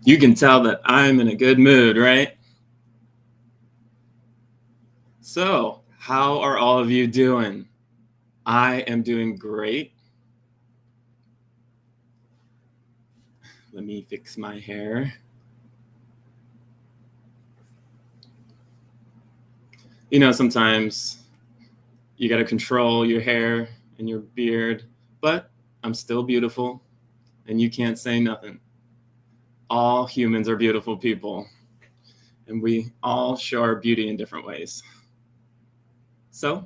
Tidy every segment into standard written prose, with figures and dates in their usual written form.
You can tell that I'm in a good mood, right? So, how are all of you doing? I am doing great. Let me fix my hair. You know, sometimes you got to control your hair and your beard, but I'm still beautiful, and you can't say nothing. All humans are beautiful people, and we all show our beauty in different ways. So,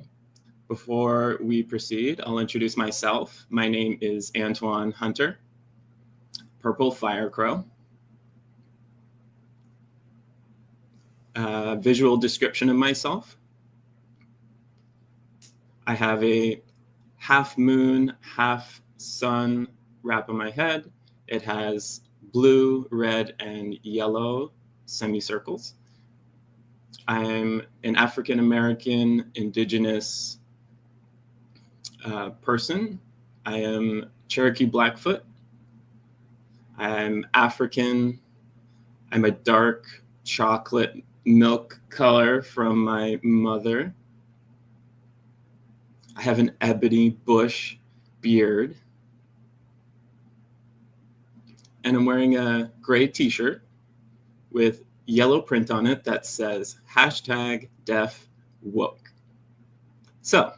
before we proceed, I'll introduce myself. My name is Antoine Hunter PurpleFireCrow. Visual description of myself. I have a half moon, half sun wrap on my head. It has blue, red, and yellow semicircles. I'm an African American Indigenous person. I am Cherokee Blackfoot. I'm African. I'm a dark chocolate milk color from my mother. I have an ebony bush beard. And I'm wearing a gray t-shirt with yellow print on it that says #Deaf Woke. So,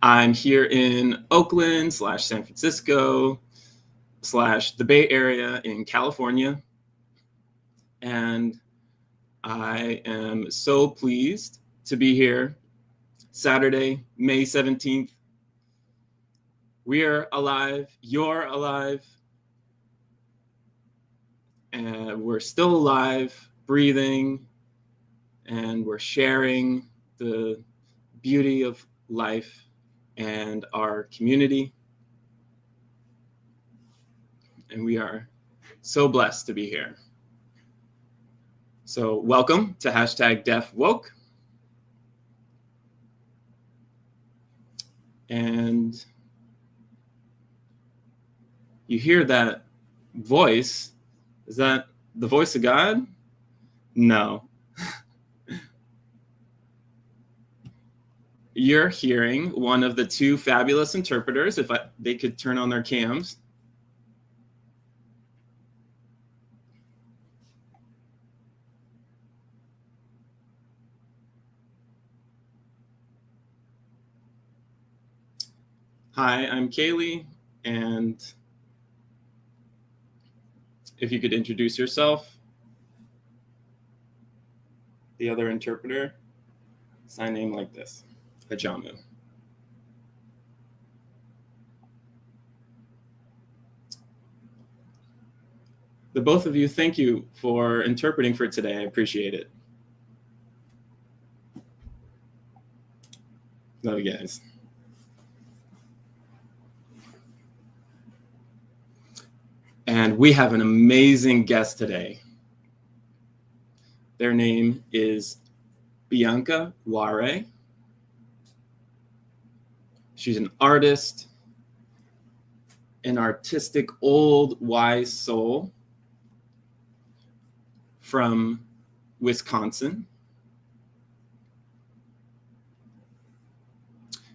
I'm here in Oakland / San Francisco / the Bay Area in California. And I am so pleased to be here Saturday, May 17th. We are alive. You're alive. And we're still alive, breathing, and we're sharing the beauty of life and our community. And we are so blessed to be here. So welcome to #Deaf Woke. And you hear that voice. Is that the voice of God? No. You're hearing one of the two fabulous interpreters, if they could turn on their cams. Hi, I'm Kaylee, and if you could introduce yourself. The other interpreter, sign name like this, Hajamu. The both of you, thank you for interpreting for today. I appreciate it. Love you guys. And we have an amazing guest today. Their name is Bianca Ware. She's an artist, an artistic old wise soul from Wisconsin.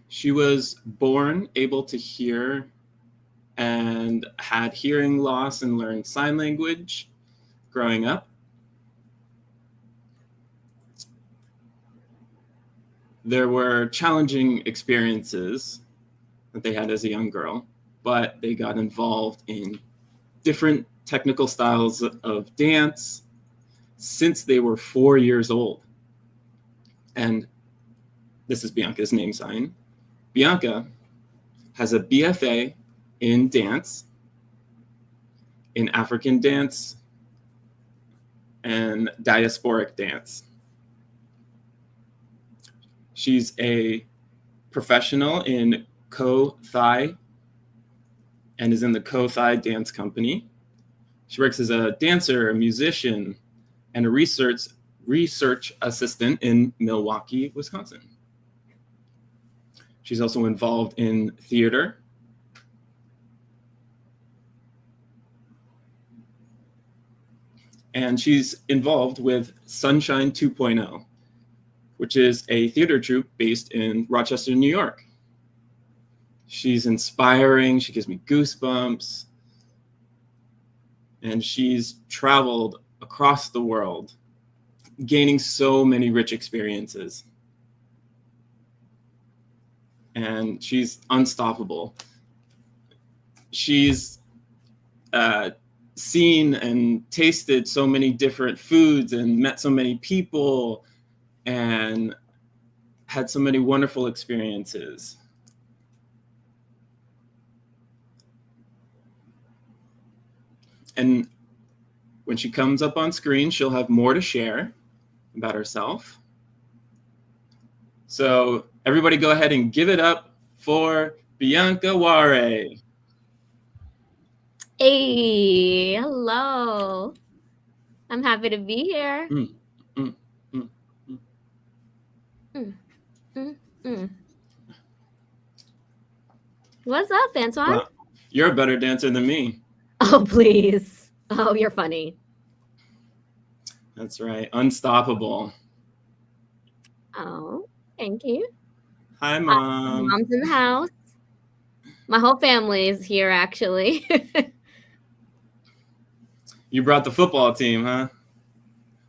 She was born able to hear and had hearing loss and learned sign language growing up. There were challenging experiences that they had as a young girl, but they got involved in different technical styles of dance since they were 4 years old. And this is Bianca's name sign. Bianca has a BFA in dance, in African dance, and diasporic dance. She's a professional in Ko-Thai and is in the Ko-Thai dance company. She works as a dancer, a musician, and a research assistant in Milwaukee, Wisconsin. She's also involved in theater, And she's involved with Sunshine 2.0, which is a theater troupe based in Rochester, New York. She's inspiring. She gives me goosebumps. And she's traveled across the world, gaining so many rich experiences. And she's unstoppable. She's seen and tasted so many different foods and met so many people and had so many wonderful experiences. And when she comes up on screen, she'll have more to share about herself. So everybody go ahead and give it up for Bianca Ware. Hey, hello. I'm happy to be here. What's up, Antoine? Well, you're a better dancer than me. Oh, please. Oh, you're funny. That's right. Unstoppable. Oh, thank you. Hi, Mom. Mom's in the house. My whole family is here, actually. You brought the football team, huh?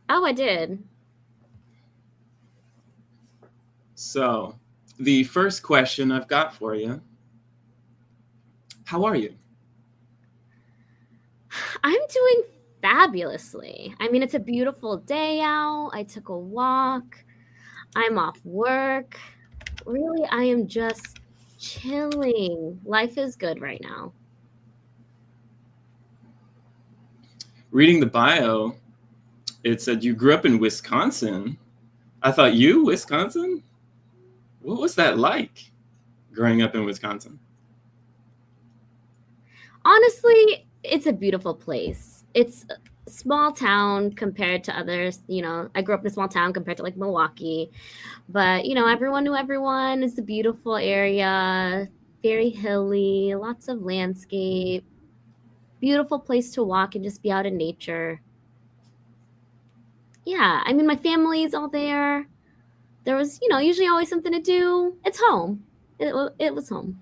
Oh, I did. So, the first question I've got for you, how are you? I'm doing fabulously. I mean, it's a beautiful day out. I took a walk. I'm off work. Really, I am just chilling. Life is good right now. Reading the bio, it said you grew up in Wisconsin. I thought, Wisconsin? What was that like, growing up in Wisconsin? Honestly, it's a beautiful place. It's a small town compared to others. You know, I grew up in a small town compared to like Milwaukee. But, you know, everyone knew everyone. It's a beautiful area, very hilly, lots of landscape, beautiful place to walk and just be out in nature. Yeah, I mean, my family is all there. There was, you know, usually always something to do. It's home. It was home.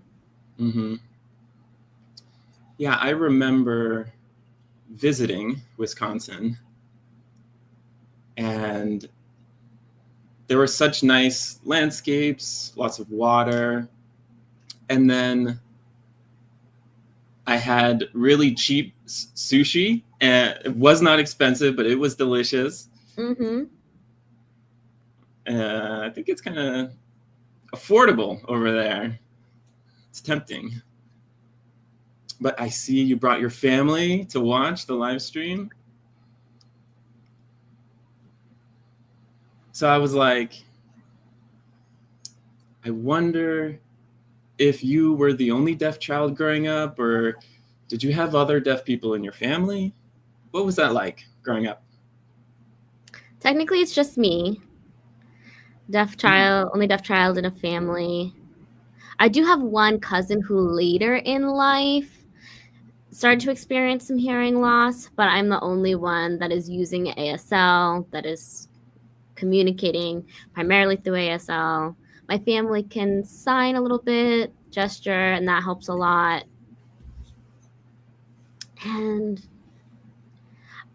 Mm-hmm. Yeah, I remember visiting Wisconsin, and there were such nice landscapes, lots of water, and then I had really cheap sushi, and it was not expensive, but it was delicious. Mm-hmm. I think it's kind of affordable over there. It's tempting. But I see you brought your family to watch the live stream. So I was like, I wonder if you were the only deaf child growing up, or did you have other deaf people in your family? What was that like growing up? Technically, it's just me. Only deaf child in a family. I do have one cousin who later in life started to experience some hearing loss, but I'm the only one that is using ASL, that is communicating primarily through ASL. My family can sign a little bit, gesture, and that helps a lot. And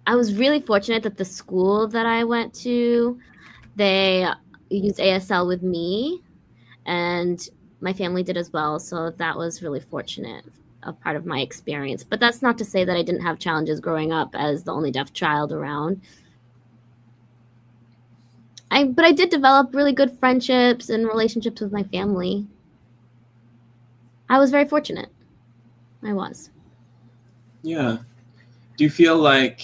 I was really fortunate that the school that I went to, they used ASL with me, and my family did as well. So that was really fortunate, a part of my experience. But that's not to say that I didn't have challenges growing up as the only deaf child around. But I did develop really good friendships and relationships with my family. I was very fortunate. I was. Yeah. Do you feel like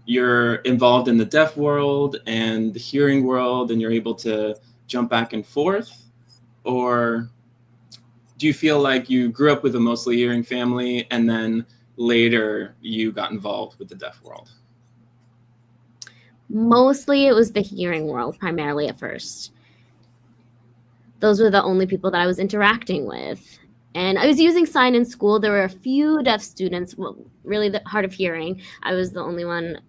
you're involved in the deaf world and the hearing world and you're able to jump back and forth? Or do you feel like you grew up with a mostly hearing family and then later you got involved with the deaf world? Mostly it was the hearing world, primarily at first. Those were the only people that I was interacting with. And I was using sign in school. There were a few deaf students, really hard of hearing. I was the only one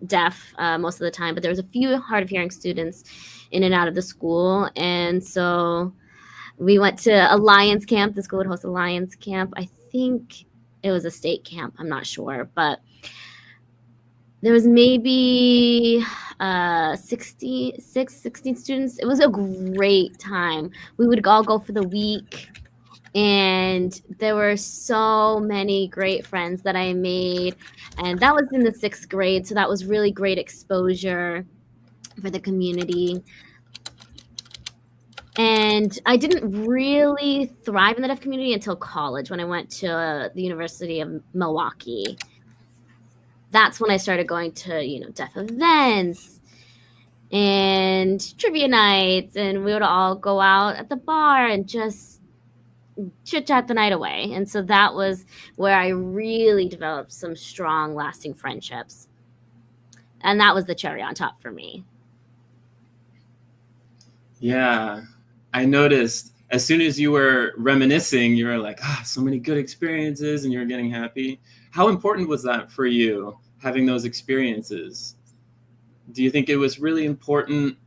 deaf most of the time, but there was a few hard of hearing students in and out of the school. And so we went to a Lions camp. The school would host a Lions camp. I think it was a state camp. I'm not sure, but there was maybe 16 students. It was a great time. We would all go for the week, and there were so many great friends that I made. And that was in the 6th grade, so that was really great exposure for the community. And I didn't really thrive in the deaf community until college, when I went to the University of Milwaukee. That's when I started going to, deaf events and trivia nights, and we would all go out at the bar and just chit chat the night away. And so that was where I really developed some strong, lasting friendships. And that was the cherry on top for me. Yeah, I noticed as soon as you were reminiscing, you were like, so many good experiences, and you were getting happy. How important was that for you, having those experiences? Do you think it was really important?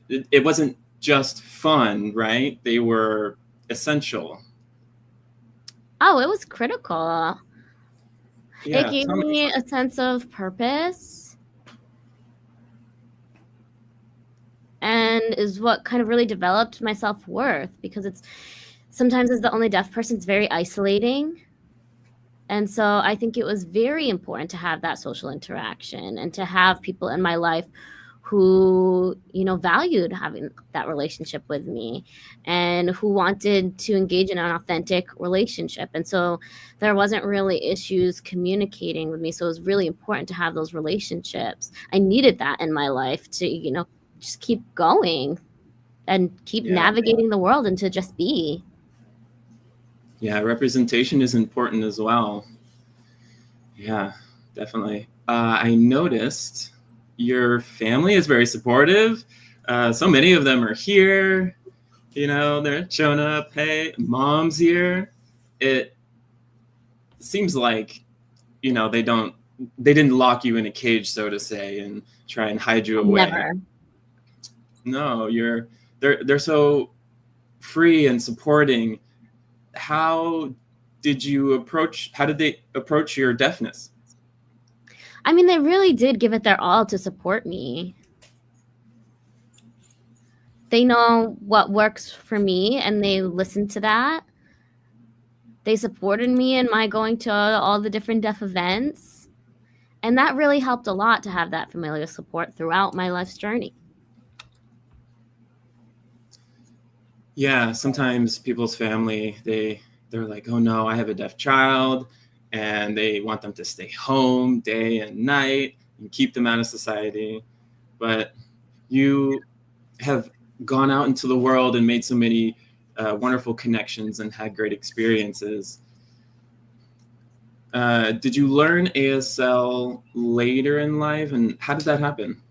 It wasn't just fun, right? They were essential. Oh, it was critical. Yeah, it gave me a sense of purpose, and is what kind of really developed my self-worth, because sometimes as the only deaf person, it's very isolating. And so I think it was very important to have that social interaction and to have people in my life who, valued having that relationship with me and who wanted to engage in an authentic relationship. And so there wasn't really issues communicating with me. So it was really important to have those relationships. I needed that in my life to, just keep going and keep navigating the world and to just be. Yeah, representation is important as well. Yeah, definitely. I noticed your family is very supportive. So many of them are here. They're showing up. Hey, mom's here. It seems like, they didn't lock you in a cage, so to say, and try and hide you away. Never. No, they're so free and supporting. How did they approach your deafness? I mean, they really did give it their all to support me. They know what works for me, and they listened to that. They supported me in my going to all the different deaf events. And that really helped a lot to have that familial support throughout my life's journey. Yeah, sometimes people's family, they're like, oh no, I have a deaf child, and they want them to stay home day and night and keep them out of society. But you have gone out into the world and made so many wonderful connections and had great experiences. Did you learn ASL later in life, and how did that happen?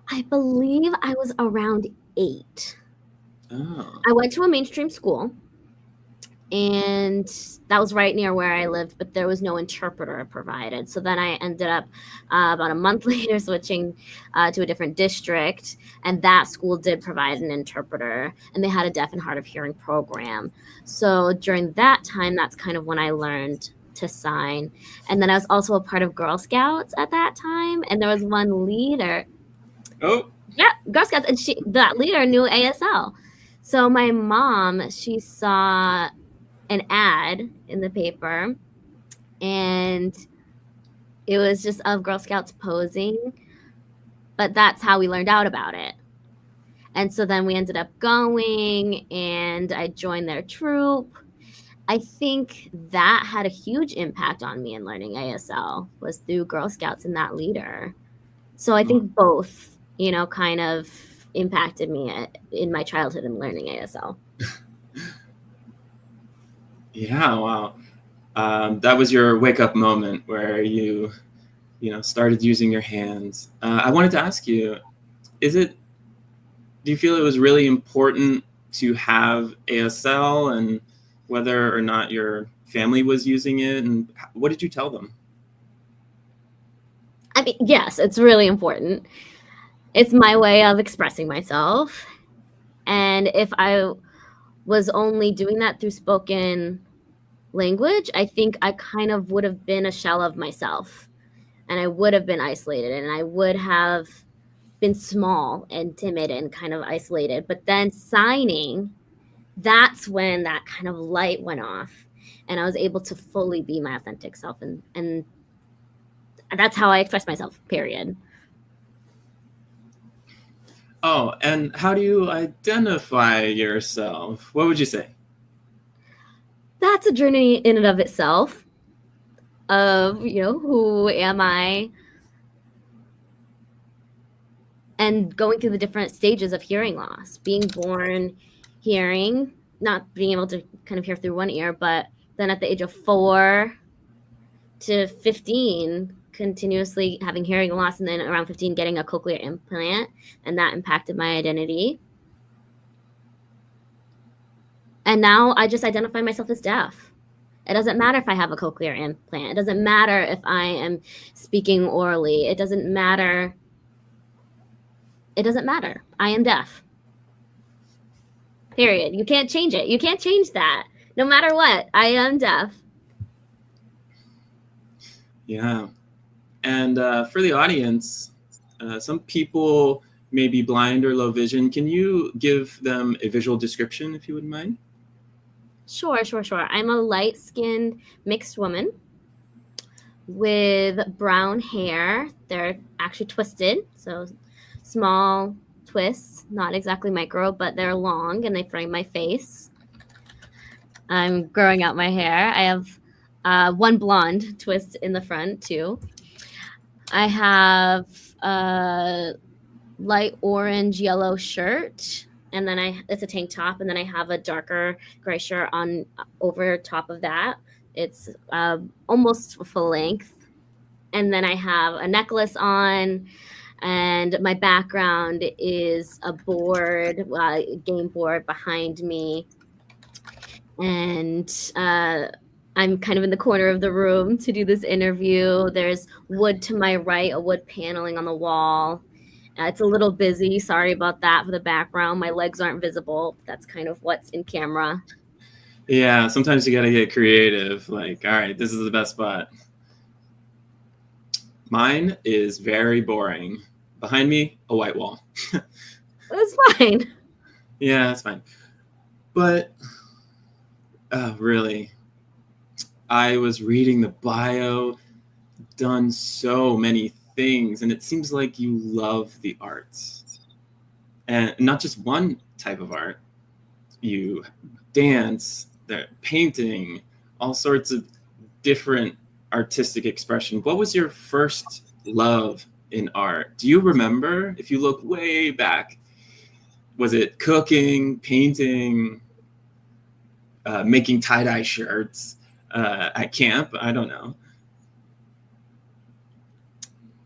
I believe I was around 8. Oh. I went to a mainstream school, and that was right near where I lived, but there was no interpreter provided. So then I ended up about a month later switching to a different district, and that school did provide an interpreter, and they had a deaf and hard of hearing program. So during that time, that's kind of when I learned to sign. And then I was also a part of Girl Scouts at that time, and there was one leader. Oh. Yeah, Girl Scouts, and that leader knew ASL. So my mom, she saw an ad in the paper, and it was just of Girl Scouts posing, but that's how we learned out about it. And so then we ended up going, and I joined their troop. I think that had a huge impact on me in learning ASL, was through Girl Scouts and that leader. So I think both, kind of impacted me in my childhood in learning ASL. Yeah, wow. That was your wake-up moment where you started using your hands. I wanted to ask you, do you feel it was really important to have ASL, and whether or not your family was using it, and what did you tell them? I mean, yes, it's really important. It's my way of expressing myself. And if I was only doing that through spoken language, I think I kind of would have been a shell of myself, and I would have been isolated, and I would have been small and timid and kind of isolated. But then signing, that's when that kind of light went off, and I was able to fully be my authentic self, and that's how I express myself, period. Oh, and how do you identify yourself? What would you say? That's a journey in and of itself of, who am I, and going through the different stages of hearing loss, being born hearing, not being able to kind of hear through one ear, but then at the age of 4 to 15, continuously having hearing loss, and then around 15 getting a cochlear implant, and that impacted my identity. And now I just identify myself as deaf. It doesn't matter if I have a cochlear implant. It doesn't matter if I am speaking orally. It doesn't matter. It doesn't matter. I am deaf. Period. You can't change it. You can't change that. No matter what, I am deaf. Yeah. And for the audience, some people may be blind or low vision. Can you give them a visual description, if you wouldn't mind? Sure. I'm a light-skinned mixed woman with brown hair. They're actually twisted, so small twists, not exactly micro, but they're long and they frame my face. I'm growing out my hair. I have one blonde twist in the front too. I have a light orange yellow shirt, and then it's a tank top, and then I have a darker gray shirt on over top of that. It's almost full length, and then I have a necklace on, and my background is a board, a game board behind me, and I'm kind of in the corner of the room to do this interview. There's wood to my right, a wood paneling on the wall. It's a little busy. Sorry about that for the background. My legs aren't visible. That's kind of what's in camera. Yeah, sometimes you got to get creative. Like, all right, this is the best spot. Mine is very boring. Behind me, a white wall. That's fine. Yeah, that's fine. But really, I was reading the bio, done so many things, and it seems like you love the arts. And not just one type of art. You dance, painting, all sorts of different artistic expression. What was your first love in art? Do you remember? If you look way back, was it cooking, painting, making tie-dye shirts at camp? I don't know.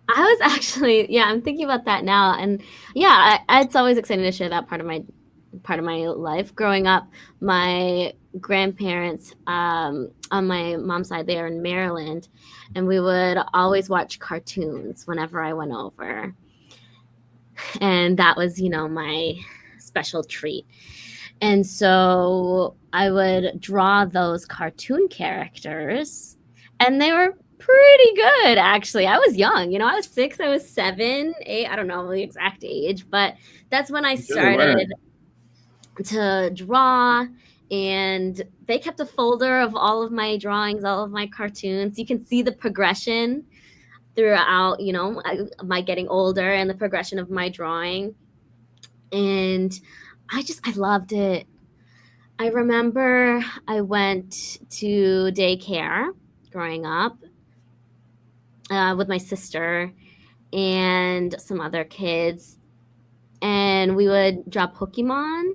I was actually, I'm thinking about that now, and it's always exciting to share that part of my life. Growing up, my grandparents on my mom's side, they are in Maryland, and we would always watch cartoons whenever I went over, and that was my special treat. And so I would draw those cartoon characters, and they were pretty good, actually. I was young, I was 6, I was 7, 8, I don't know the exact age, but that's when I started to draw, and they kept a folder of all of my drawings, all of my cartoons. You can see the progression throughout, my getting older and the progression of my drawing. And I loved it. I remember I went to daycare growing up with my sister and some other kids, and we would draw Pokemon.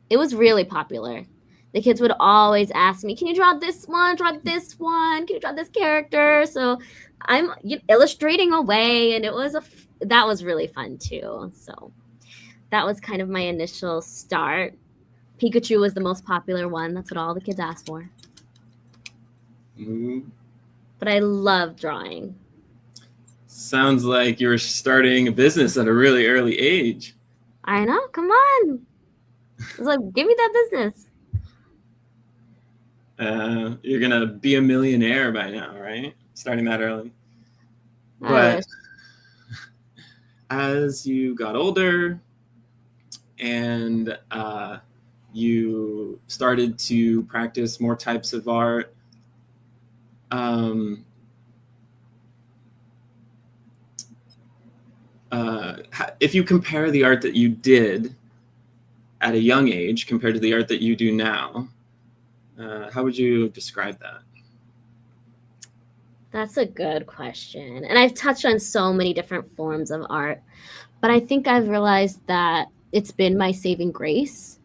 It was really popular. The kids would always ask me, can you draw this one? Draw this one? Can you draw this character? So I'm illustrating away, and that was really fun too. So that was kind of my initial start. Pikachu was the most popular one. That's what all the kids asked for. Mm-hmm. But I love drawing. Sounds like you were starting a business at a really early age. I know. Come on. I was like, give me that business. You're going to be a millionaire by now, right? Starting that early. I But wish. as you got older and you started to practice more types of art, if you compare the art that you did at a young age compared to the art that you do now, how would you describe that? That's a good question. And I've touched on so many different forms of art, but I think I've realized that it's been my saving grace,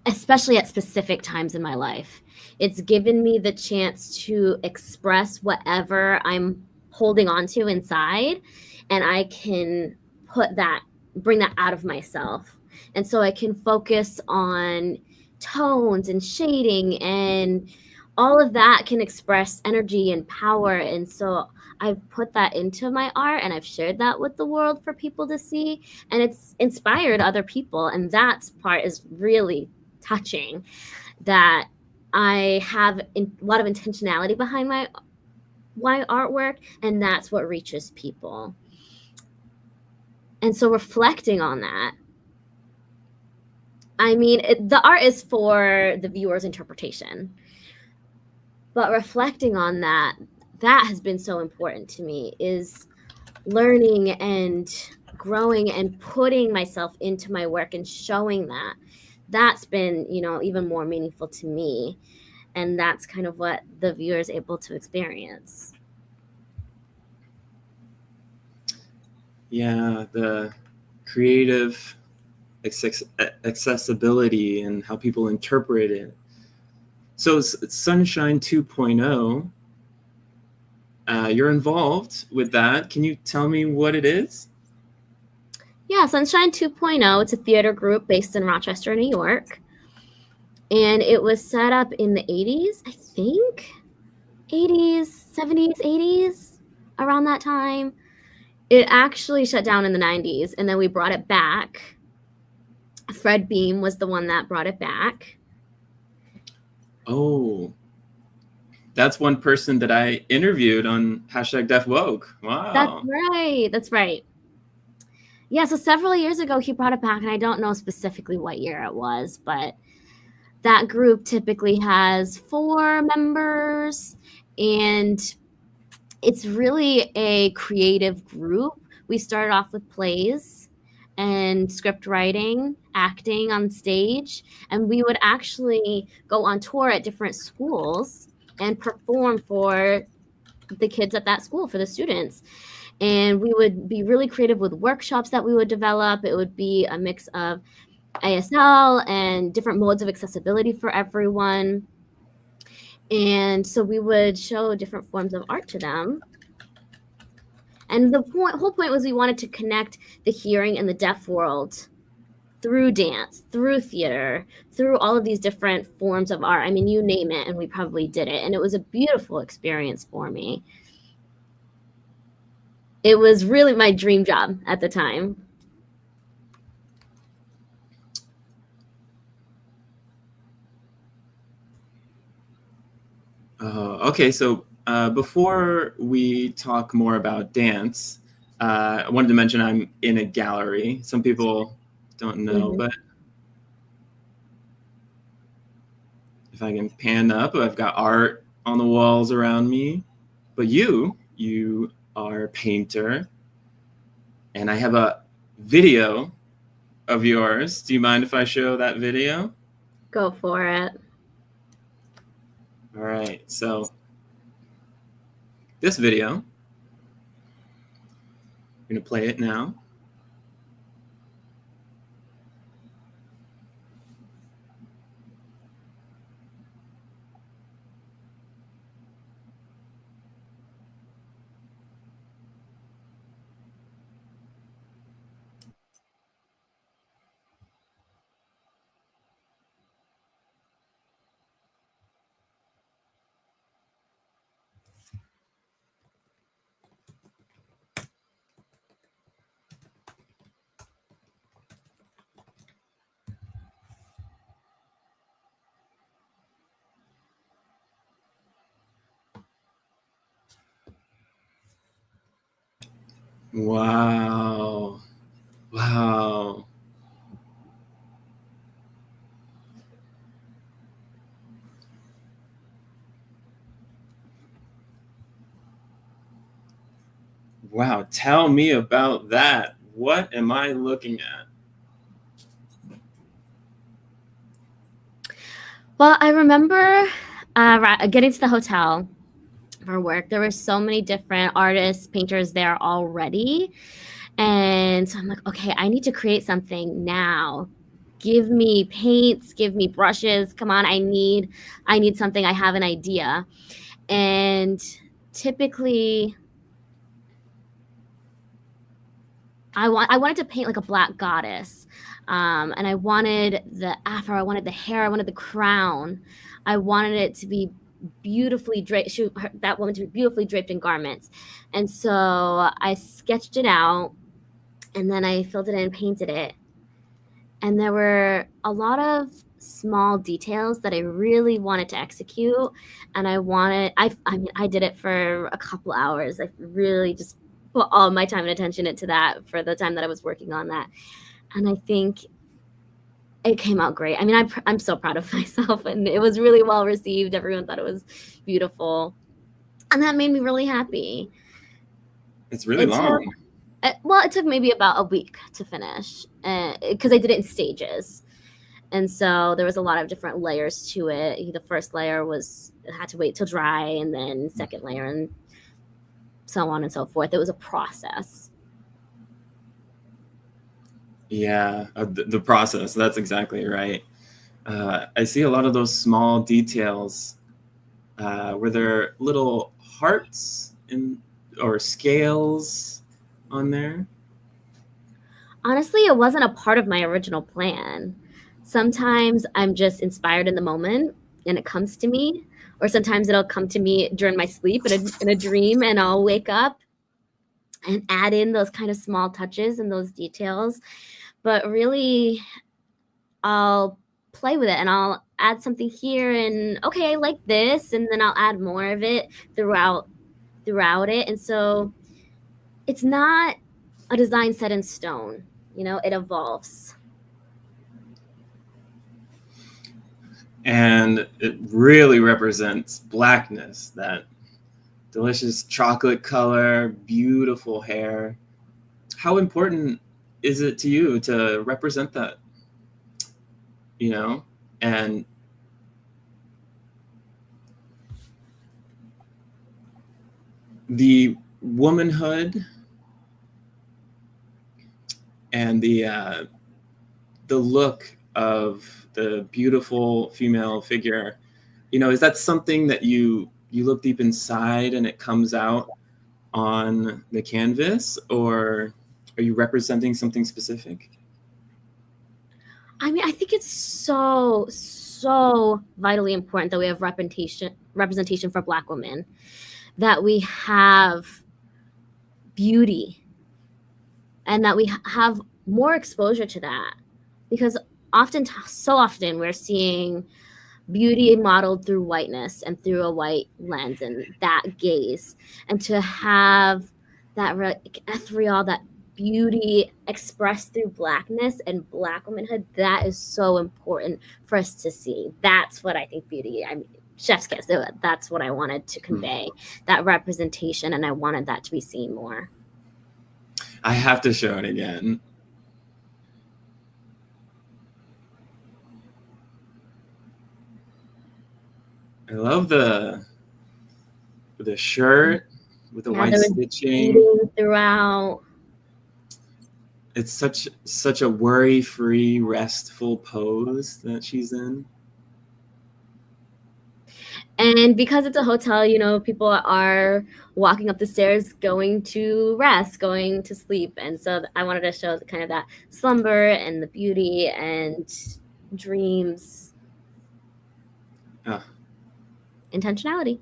especially at specific times in my life. It's given me the chance to express whatever I'm holding on to inside, and I can bring that out of myself. And so I can focus on tones and shading, and all of that can express energy and power. And so I've put that into my art and I've shared that with the world for people to see, and it's inspired other people. And that part is really touching, that I have a lot of intentionality behind my artwork, and that's what reaches people. And so reflecting on that, I mean, the art is for the viewer's interpretation, but reflecting on that has been so important to me, is learning and growing and putting myself into my work and showing that. That's been, even more meaningful to me. And that's kind of what the viewer is able to experience. Yeah, the creative accessibility and how people interpret it. So Sunshine 2.0, you're involved with that. Can you tell me what it is? Yeah, Sunshine 2.0, it's a theater group based in Rochester, New York. And it was set up in the 80s, I think. 80s, 70s, 80s, around that time. It actually shut down in the 90s, and then we brought it back. Fred Beam was the one that brought it back. Oh, that's one person that I interviewed on #DeafWoke. Wow. That's right. Yeah, so several years ago, he brought it back, and I don't know specifically what year it was, but that group typically has 4 members, and it's really a creative group. We started off with plays and script writing, acting on stage, and we would actually go on tour at different schools and perform for the kids at that school, for the students. And we would be really creative with workshops that we would develop. It would be a mix of ASL and different modes of accessibility for everyone. And so we would show different forms of art to them. And the whole point was we wanted to connect the hearing and the deaf world through dance, through theater, through all of these different forms of art. I mean, you name it, and we probably did it. And it was a beautiful experience for me. It was really my dream job at the time. Okay, so before we talk more about dance, I wanted to mention I'm in a gallery. Some people don't know, but if I can pan up, I've got art on the walls around me. But you are a painter, and I have a video of yours. Do you mind if I show that video? Go for it. All right, so this video, I'm going to play it now. Wow. Wow. Wow. Tell me about that. What am I looking at? Well, I remember getting to the hotel for work. There were so many different artists, painters there already. And so I'm like, okay, I need to create something now. Give me paints, give me brushes. Come on, I need something. I have an idea. And typically I wanted to paint like a black goddess. And I wanted the afro, I wanted the hair, I wanted the crown. I wanted it to be beautifully draped, that woman to be beautifully draped in garments. And so I sketched it out, and then I filled it in, painted it. And there were a lot of small details that I really wanted to execute. And I mean, I did it for a couple hours. I really just put all my time and attention into that for the time that I was working on that. And I think it came out great. I mean, I'm so proud of myself, and it was really well received. Everyone thought it was beautiful. And that made me really happy. It's really long. Well, it took maybe about a week to finish because I did it in stages. And so there was a lot of different layers to it. The first layer had to wait till dry, and then second layer, and so on and so forth. It was a process. Yeah, the process. That's exactly right. I see a lot of those small details. Were there little hearts or scales on there? Honestly, it wasn't a part of my original plan. Sometimes I'm just inspired in the moment and it comes to me, or sometimes it'll come to me during my sleep in a dream, and I'll wake up and add in those kind of small touches and those details. But really, I'll play with it and I'll add something here, and okay, I like this, and then I'll add more of it throughout it. And so it's not a design set in stone, it evolves. And it really represents Blackness, that delicious chocolate color, beautiful hair. How important is it to you to represent that? And the womanhood and the look of the beautiful female figure, is that something that you look deep inside and it comes out on the canvas, or are you representing something specific? I mean, I think it's so vitally important that we have representation for Black women, that we have beauty, and that we have more exposure to that, because so often we're seeing beauty modeled through whiteness and through a white lens and that gaze, and to have that ethereal, that beauty expressed through Blackness and Black womanhood, that is so important for us to see. That's what I think beauty, I mean, chef's kiss, that's what I wanted to convey, that representation, and I wanted that to be seen more. I have to show it again. I love the shirt with the white stitching throughout. It's such a worry-free, restful pose that she's in. And because it's a hotel, people are walking up the stairs, going to rest, going to sleep. And so I wanted to show kind of that slumber and the beauty and dreams. Intentionality.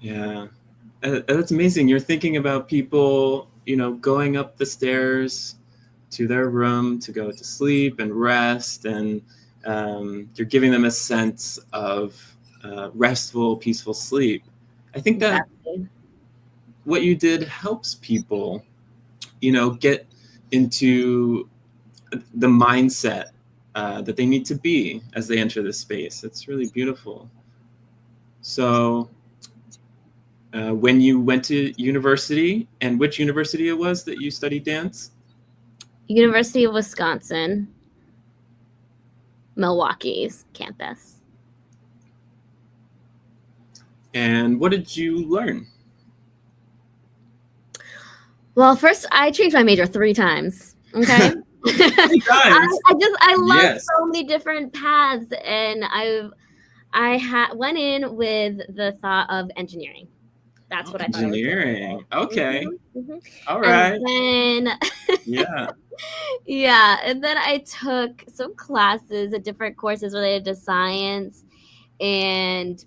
Yeah. That's amazing. You're thinking about people, going up the stairs to their room to go to sleep and rest, and you're giving them a sense of restful, peaceful sleep. I think that what you did helps people, get into the mindset that they need to be as they enter this space. It's really beautiful. So when you went to university, and which university it was that you studied dance? University of Wisconsin, Milwaukee's campus. And what did you learn? Well, first I changed my major 3 times. Okay. 3 times. I love Yes. so many different paths, and I went in with the thought of engineering. That's what I thought. Engineering. Okay. Mm-hmm. All right. And then Yeah. yeah, and then I took some classes, different courses related to science, and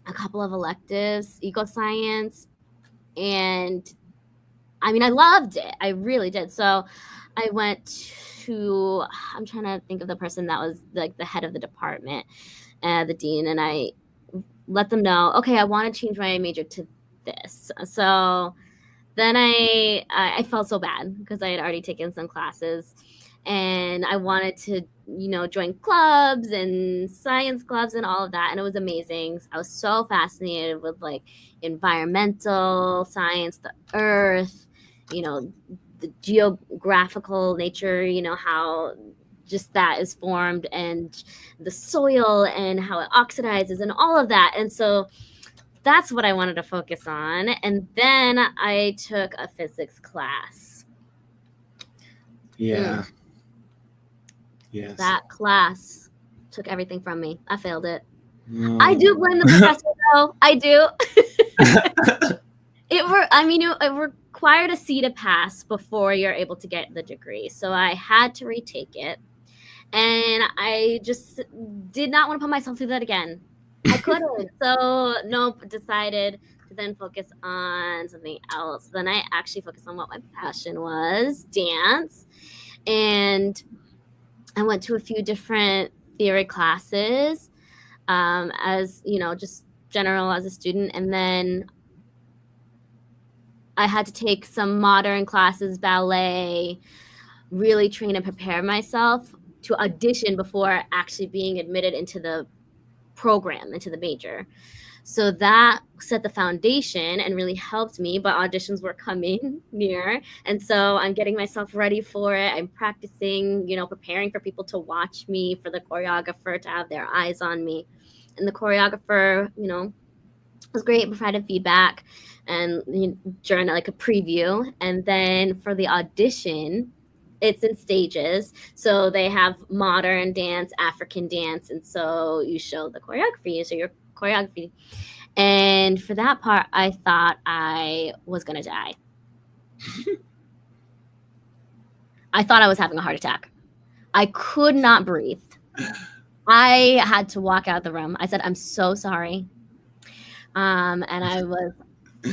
a couple of electives, eco-science, and I mean, I loved it. I really did. So I went to, I'm trying to think of the person that was like the head of the department, the dean, and I let them know, okay, I want to change my major to this. So then I felt so bad because I had already taken some classes, and I wanted to, join clubs and science clubs and all of that. And it was amazing. I was so fascinated with like environmental science, the earth, the geographical nature, how just that is formed, and the soil and how it oxidizes and all of that. And so that's what I wanted to focus on. And then I took a physics class. Yeah. Yes. That class took everything from me. I failed it. I do blame the professor, though. I do. It required a C to pass before you're able to get the degree. So I had to retake it. And I just did not want to put myself through that again. I couldn't. So nope, decided to then focus on something else. Then I actually focused on what my passion was, dance. And I went to a few different theory classes as, just general as a student. And then I had to take some modern classes, ballet, really train and prepare myself to audition before actually being admitted into the program, into the major. So that set the foundation and really helped me, but auditions were coming near. And so I'm getting myself ready for it. I'm practicing, preparing for people to watch me, for the choreographer to have their eyes on me. And the choreographer, was great, provided feedback and during like a preview. And then for the audition, it's in stages. So they have modern dance, African dance. And so you show the choreography, you show your choreography. And for that part, I thought I was going to die. I thought I was having a heart attack. I could not breathe. I had to walk out of the room. I said, I'm so sorry. And I was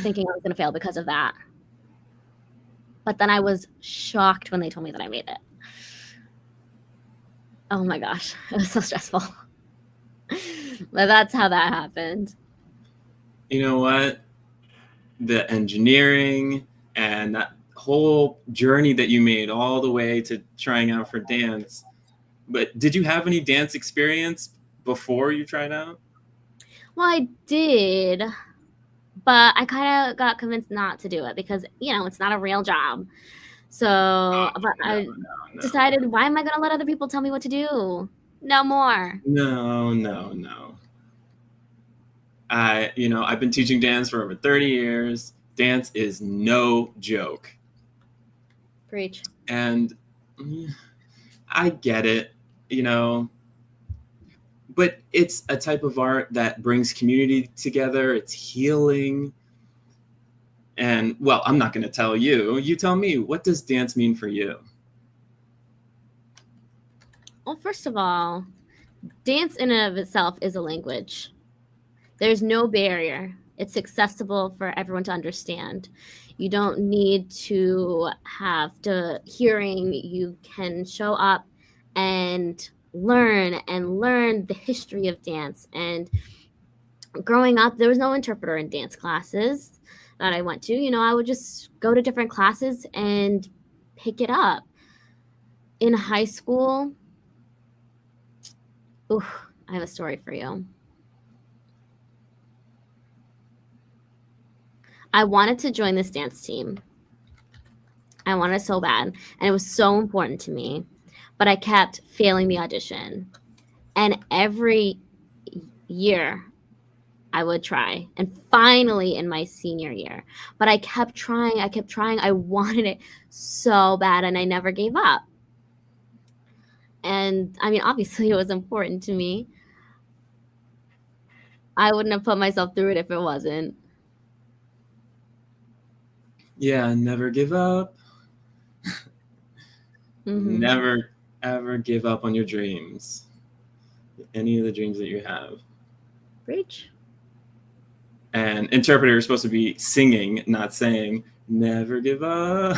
thinking I was going to fail because of that. But then I was shocked when they told me that I made it. Oh my gosh, it was so stressful. But that's how that happened. You know what? The engineering and that whole journey that you made all the way to trying out for dance. But did you have any dance experience before you tried out? Well, I did, but I kind of got convinced not to do it because, it's not a real job. So, but I decided, why am I going to let other people tell me what to do? No more. No. I've been teaching dance for over 30 years. Dance is no joke. Preach. And I get it, but it's a type of art that brings community together. It's healing. And, well, I'm not going to tell you. You tell me, what does dance mean for you? Well, first of all, dance in and of itself is a language. There's no barrier. It's accessible for everyone to understand. You don't need to have the hearing. You can show up and learn the history of dance. And growing up, there was no interpreter in dance classes. that I went to, you know, I would just go to different classes and pick it up. In high school, ooh, I have a story for you. I wanted to join this dance team. I wanted so bad, and it was so important to me, but I kept failing the audition. And every year I would try, and finally in my senior year, but I kept trying. I wanted it so bad, and I never gave up. And I mean, obviously it was important to me. I wouldn't have put myself through it if it wasn't. Yeah, never give up. Mm-hmm. Never ever give up on your dreams. Any of the dreams that you have. Preach. And interpreter is supposed to be singing, not saying, never give up.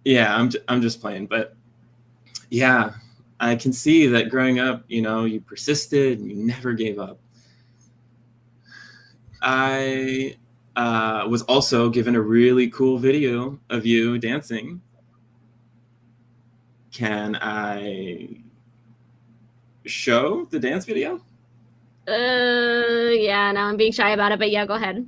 Yeah, I'm just playing. But yeah, I can see that growing up, you know, you persisted and you never gave up. I was also given a really cool video of you dancing. Can I show the dance video? Yeah, now I'm being shy about it, but yeah, go ahead.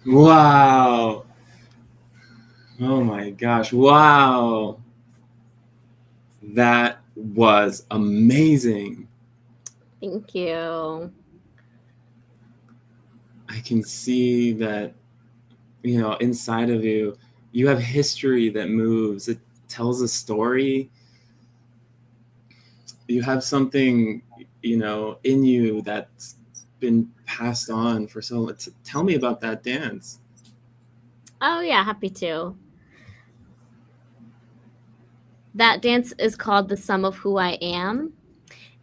Wow. Oh my gosh. Wow. That was amazing. Thank you. I can see that, you know, inside of you, you have history that moves. It tells a story. you have something, you know, in you that's been passed on for so long. Tell me about that dance. Oh yeah, happy to. That dance is called The Sum of Who I Am,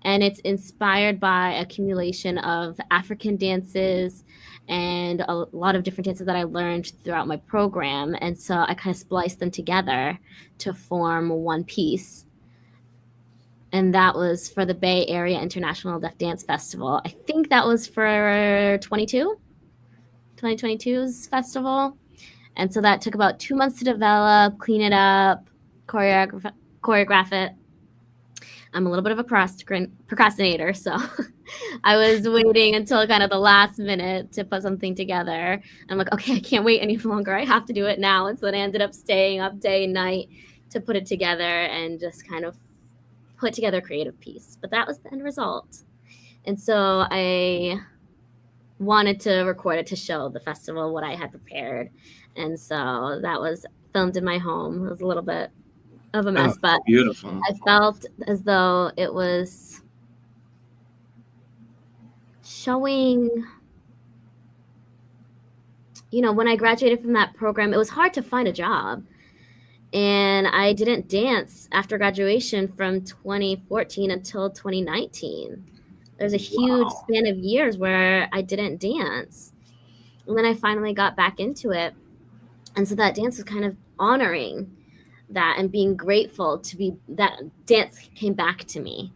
and it's inspired by accumulation of African dances and a lot of different dances that I learned throughout my program. And so I kind of spliced them together to form one piece. And that was for the Bay Area International Deaf Dance Festival. I think that was for 2022's festival. And so that took about 2 months to develop, clean it up, choreograph it. I'm a little bit of a procrastinator, so I was waiting until kind of the last minute to put something together. I'm like, okay, I can't wait any longer. I have to do it now. And so then I ended up staying up day and night to put it together and just kind of put together a creative piece. But that was the end result. And so I wanted to record it to show the festival what I had prepared. And so that was filmed in my home. It was a little bit of a mess, but beautiful. I felt as though it was showing, you know, when I graduated from that program, it was hard to find a job. And I didn't dance after graduation from 2014 until 2019. There's a huge span of years where I didn't dance. And then I finally got back into it. And so that dance was kind of honoring that and being grateful to be that dance came back to me.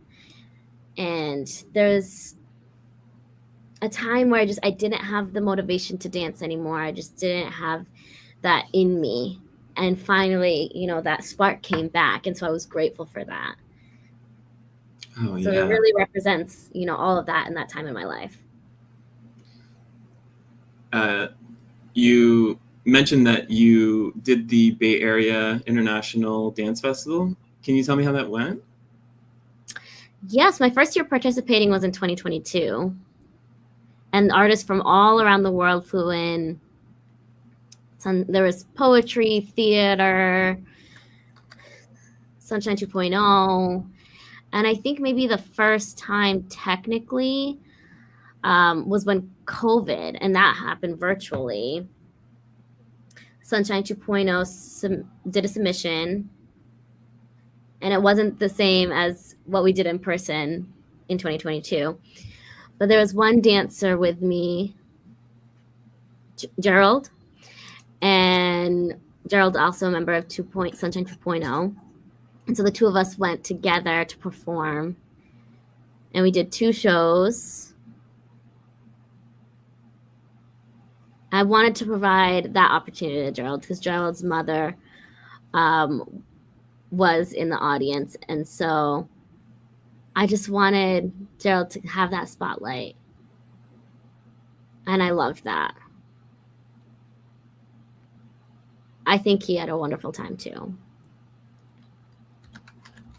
And there's a time where I didn't have the motivation to dance anymore. I just didn't have that in me. And finally, you know, that spark came back. And so I was grateful for that. Oh, yeah. So it really represents, you know, all of that in that time in my life. You mentioned that you did the Bay Area International Dance Festival. Can you tell me how that went? Yes, my first year participating was in 2022. And artists from all around the world flew in. There was poetry, theater, Sunshine 2.0. And I think maybe the first time technically was when COVID, and that happened virtually. Sunshine 2.0 did a submission, and it wasn't the same as what we did in person in 2022. But there was one dancer with me, Gerald, and Gerald also a member of Sunshine 2.0. And so the two of us went together to perform, and we did 2 shows. I wanted to provide that opportunity to Gerald because Gerald's mother was in the audience. And so I just wanted Gerald to have that spotlight. And I loved that. I think he had a wonderful time too.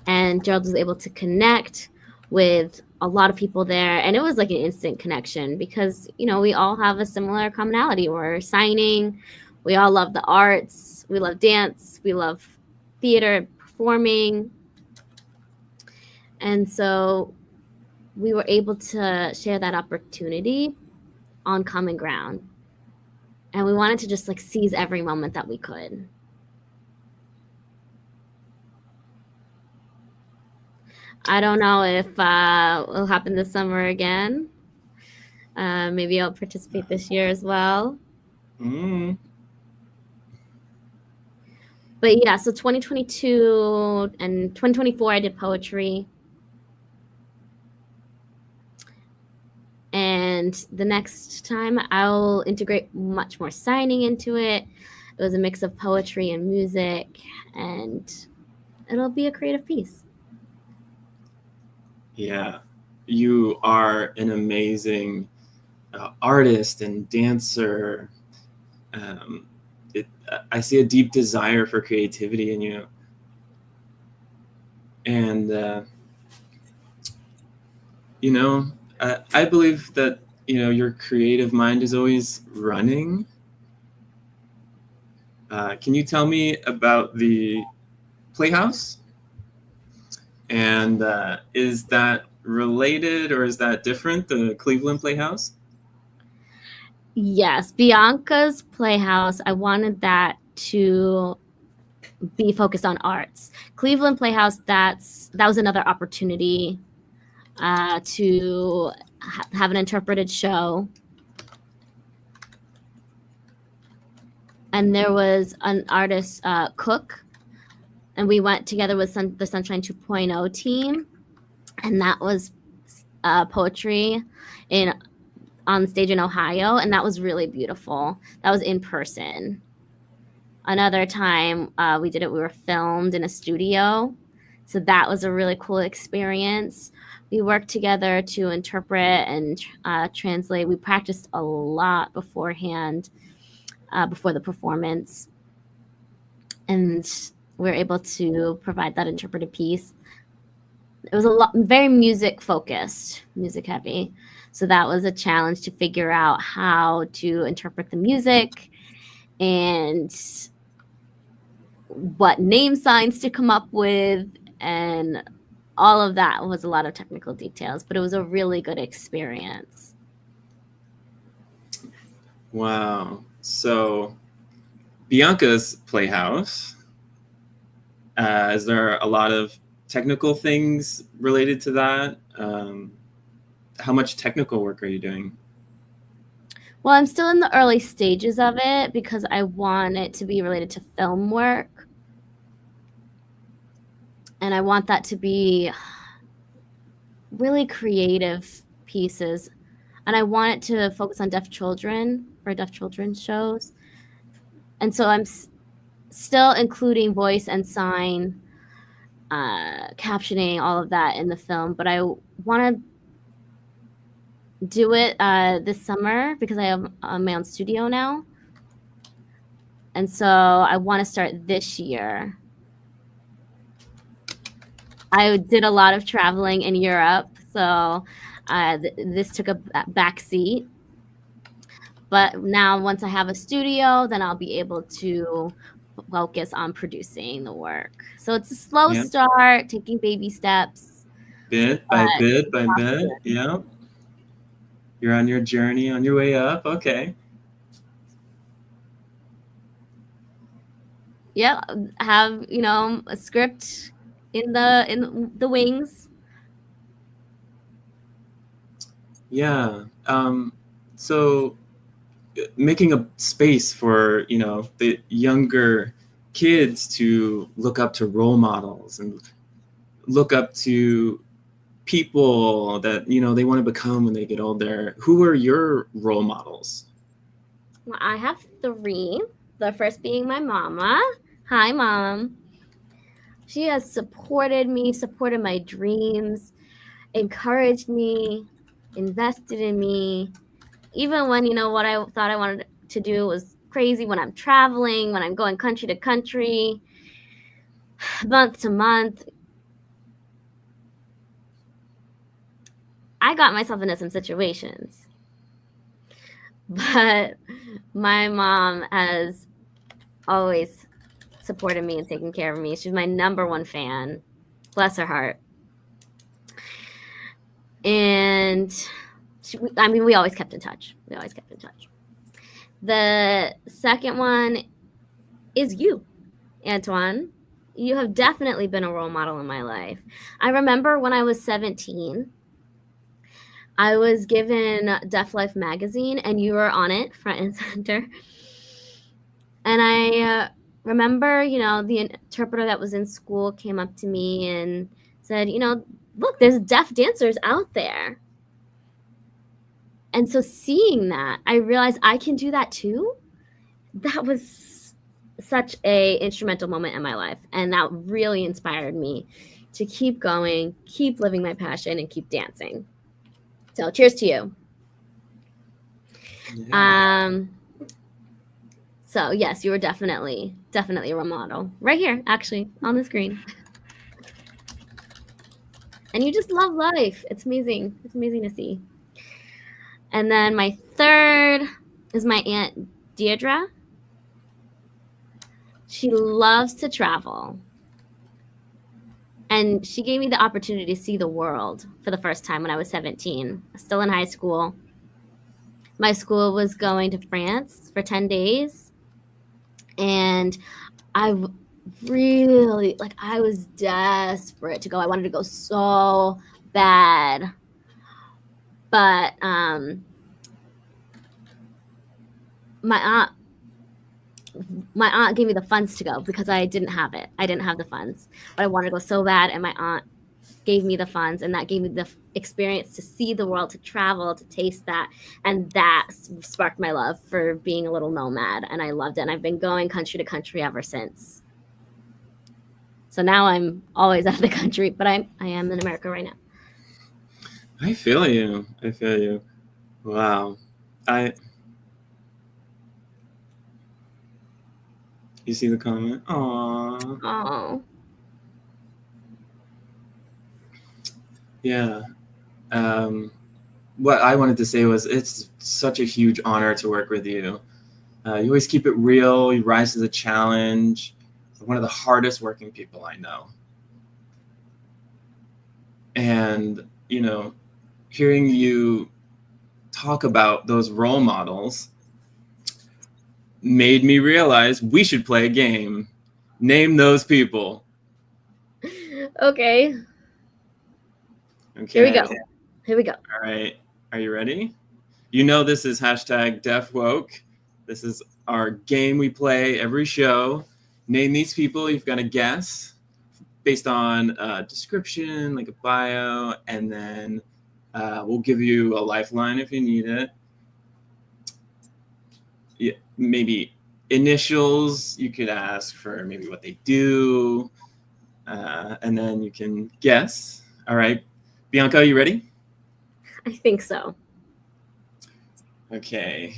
And Gerald was able to connect with a lot of people there. And it was like an instant connection because, you know, we all have a similar commonality. We're signing. We all love the arts. We love dance. We love theater, performing. And so we were able to share that opportunity on common ground. And we wanted to just like seize every moment that we could. I don't know if it'll happen this summer again. Maybe I'll participate this year as well. Mm. But yeah, so 2022 and 2024, I did poetry. And the next time I'll integrate much more signing into it. It was a mix of poetry and music, and it'll be a creative piece. Yeah, you are an amazing artist and dancer. I see a deep desire for creativity in you. And, you know, I believe that, you know, your creative mind is always running. Can you tell me about the Playhouse? And is that related or is that different, the Cleveland Playhouse? Yes, Bianca's Playhouse, I wanted that to be focused on arts. Cleveland Playhouse, that was another opportunity to have an interpreted show. And there was an artist, Cook, and we went together with the Sunshine 2.0 team, and that was poetry on stage in Ohio, and that was really beautiful. That was in person. Another time we were filmed in a studio, so that was a really cool experience. We worked together to interpret and translate. We practiced a lot beforehand, before the performance, and we were able to provide that interpreted piece. It was very music focused, music heavy. So that was a challenge to figure out how to interpret the music and what name signs to come up with, and all of that was a lot of technical details, but it was a really good experience. Wow. So Bianca's Playhouse, is there a lot of technical things related to that? How much technical work are you doing? Well, I'm still in the early stages of it because I want it to be related to film work. And I want that to be really creative pieces. And I want it to focus on deaf children, for deaf children's shows. And so I'm still including voice and sign, captioning, all of that in the film. But I want to do it this summer because I have my own studio now. And so I want to start this year. I did a lot of traveling in Europe, so this took a back seat. But now once I have a studio, then I'll be able to focus on producing the work. So it's a slow start, taking baby steps. Bit by bit by bit, yeah. You're on your journey, on your way up, okay. Yeah, have, a script in the wings. Yeah. So making a space for, the younger kids to look up to role models and look up to people that, they want to become when they get older. Who are your role models? Well, I have 3. The first being my mama. Hi, Mom. She has supported me, supported my dreams, encouraged me, invested in me. Even when, what I thought I wanted to do was crazy, when I'm traveling, when I'm going country to country, month to month. I got myself into some situations. But my mom has always supported me and taken care of me. She's my #1 fan. Bless her heart. And we always kept in touch. The second one is you, Antoine. You have definitely been a role model in my life. I remember when I was 17, I was given Deaf Life magazine, and you were on it, front and center. And I remember, the interpreter that was in school came up to me and said, look, there's deaf dancers out there. And so seeing that, I realized I can do that too. That was such a instrumental moment in my life. And that really inspired me to keep going, keep living my passion, and keep dancing. So cheers to you. Yeah. So yes, you were definitely a role model. Right here, actually, on the screen. And you just love life. It's amazing. It's amazing to see. And then my third is my Aunt Deirdre. She loves to travel. And she gave me the opportunity to see the world for the first time when I was 17, still in high school. My school was going to France for 10 days. And I really, like, I was desperate to go. I wanted to go so bad. But my aunt gave me the funds to go because I didn't have it. I didn't have the funds, but I wanted to go so bad, and my aunt gave me the funds, and that gave me the experience to see the world, to travel, to taste that, and that sparked my love for being a little nomad, and I loved it, and I've been going country to country ever since. So now I'm always out of the country, but I am in America right now. I feel you. I feel you. Wow. You see the comment? Aww. Oh. Yeah. What I wanted to say was it's such a huge honor to work with you. You always keep it real. You rise to the challenge. You're one of the hardest working people I know. And, you know, hearing you talk about those role models made me realize we should play a game. Name those people. Okay. Okay. Here we go. All right. Are you ready? You know this is #DeafWoke. This is our game we play every show. Name these people. You've got to guess based on a description, like a bio, and then we'll give you a lifeline if you need it. Yeah, maybe initials. You could ask for maybe what they do, and then you can guess. All right. Bianca, are you ready? I think so. Okay.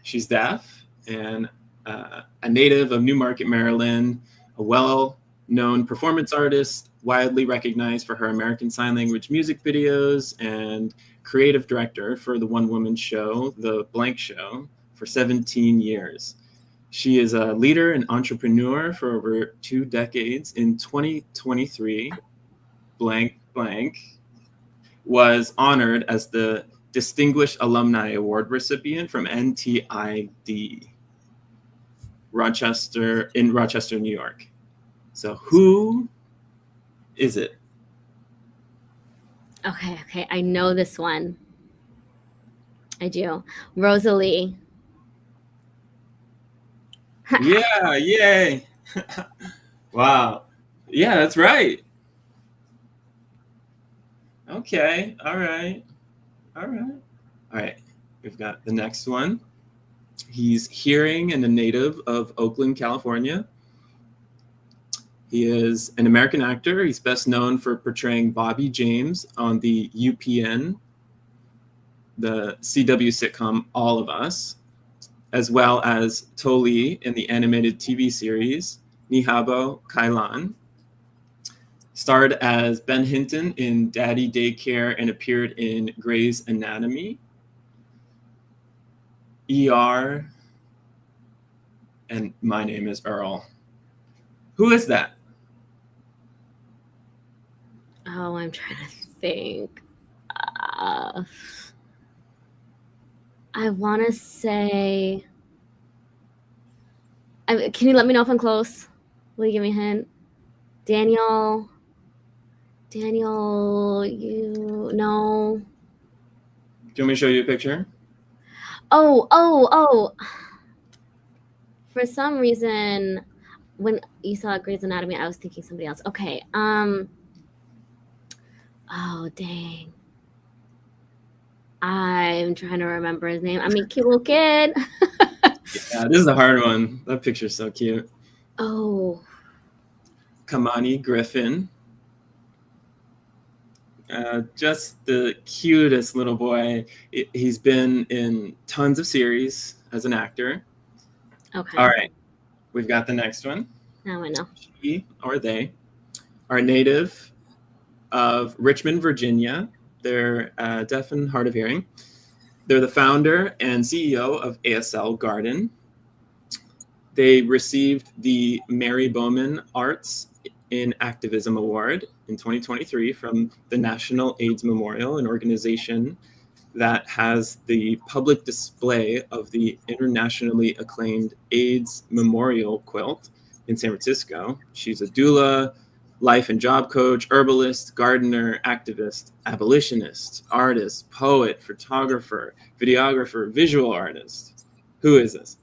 She's deaf and a native of Newmarket, Maryland, a well-known performance artist, widely recognized for her American Sign Language music videos, and creative director for the one-woman show, The Blank Show, for 17 years. She is a leader and entrepreneur for over 2 decades. In 2023, Blank was honored as the Distinguished Alumni Award recipient from NTID, Rochester, New York. So who is it? Okay. I know this one. I do. Rosalie. Yeah, yay. Wow. Yeah, that's right. Okay, all right. We've got the next one. He's hearing and a native of Oakland, California. He is an American actor. He's best known for portraying Bobby James on the UPN, the CW sitcom All of Us, as well as Toli in the animated TV series Nihabo Kailan. Starred as Ben Hinton in Daddy Daycare and appeared in Grey's Anatomy, ER, and My Name is Earl. Who is that? Oh, I'm trying to think. I want to say... can you let me know if I'm close? Will you give me a hint? Daniel, you know. Do you want me to show you a picture? Oh. For some reason, when you saw Grey's Anatomy, I was thinking somebody else. Okay. Oh, dang. I'm trying to remember his name. I mean, cute little kid. Yeah, this is a hard one. That picture's so cute. Oh. Kamani Griffin. Just the cutest little boy. He's been in tons of series as an actor. Okay. All right. We've got the next one. Now I know. She or they are native of Richmond, Virginia. They're deaf and hard of hearing. They're the founder and CEO of ASL Garden. They received the Mary Bowman Arts in Activism Award in 2023 from the National AIDS Memorial, an organization that has the public display of the internationally acclaimed AIDS Memorial Quilt in San Francisco. She's a doula, life and job coach, herbalist, gardener, activist, abolitionist, artist, poet, photographer, videographer, visual artist. Who is this?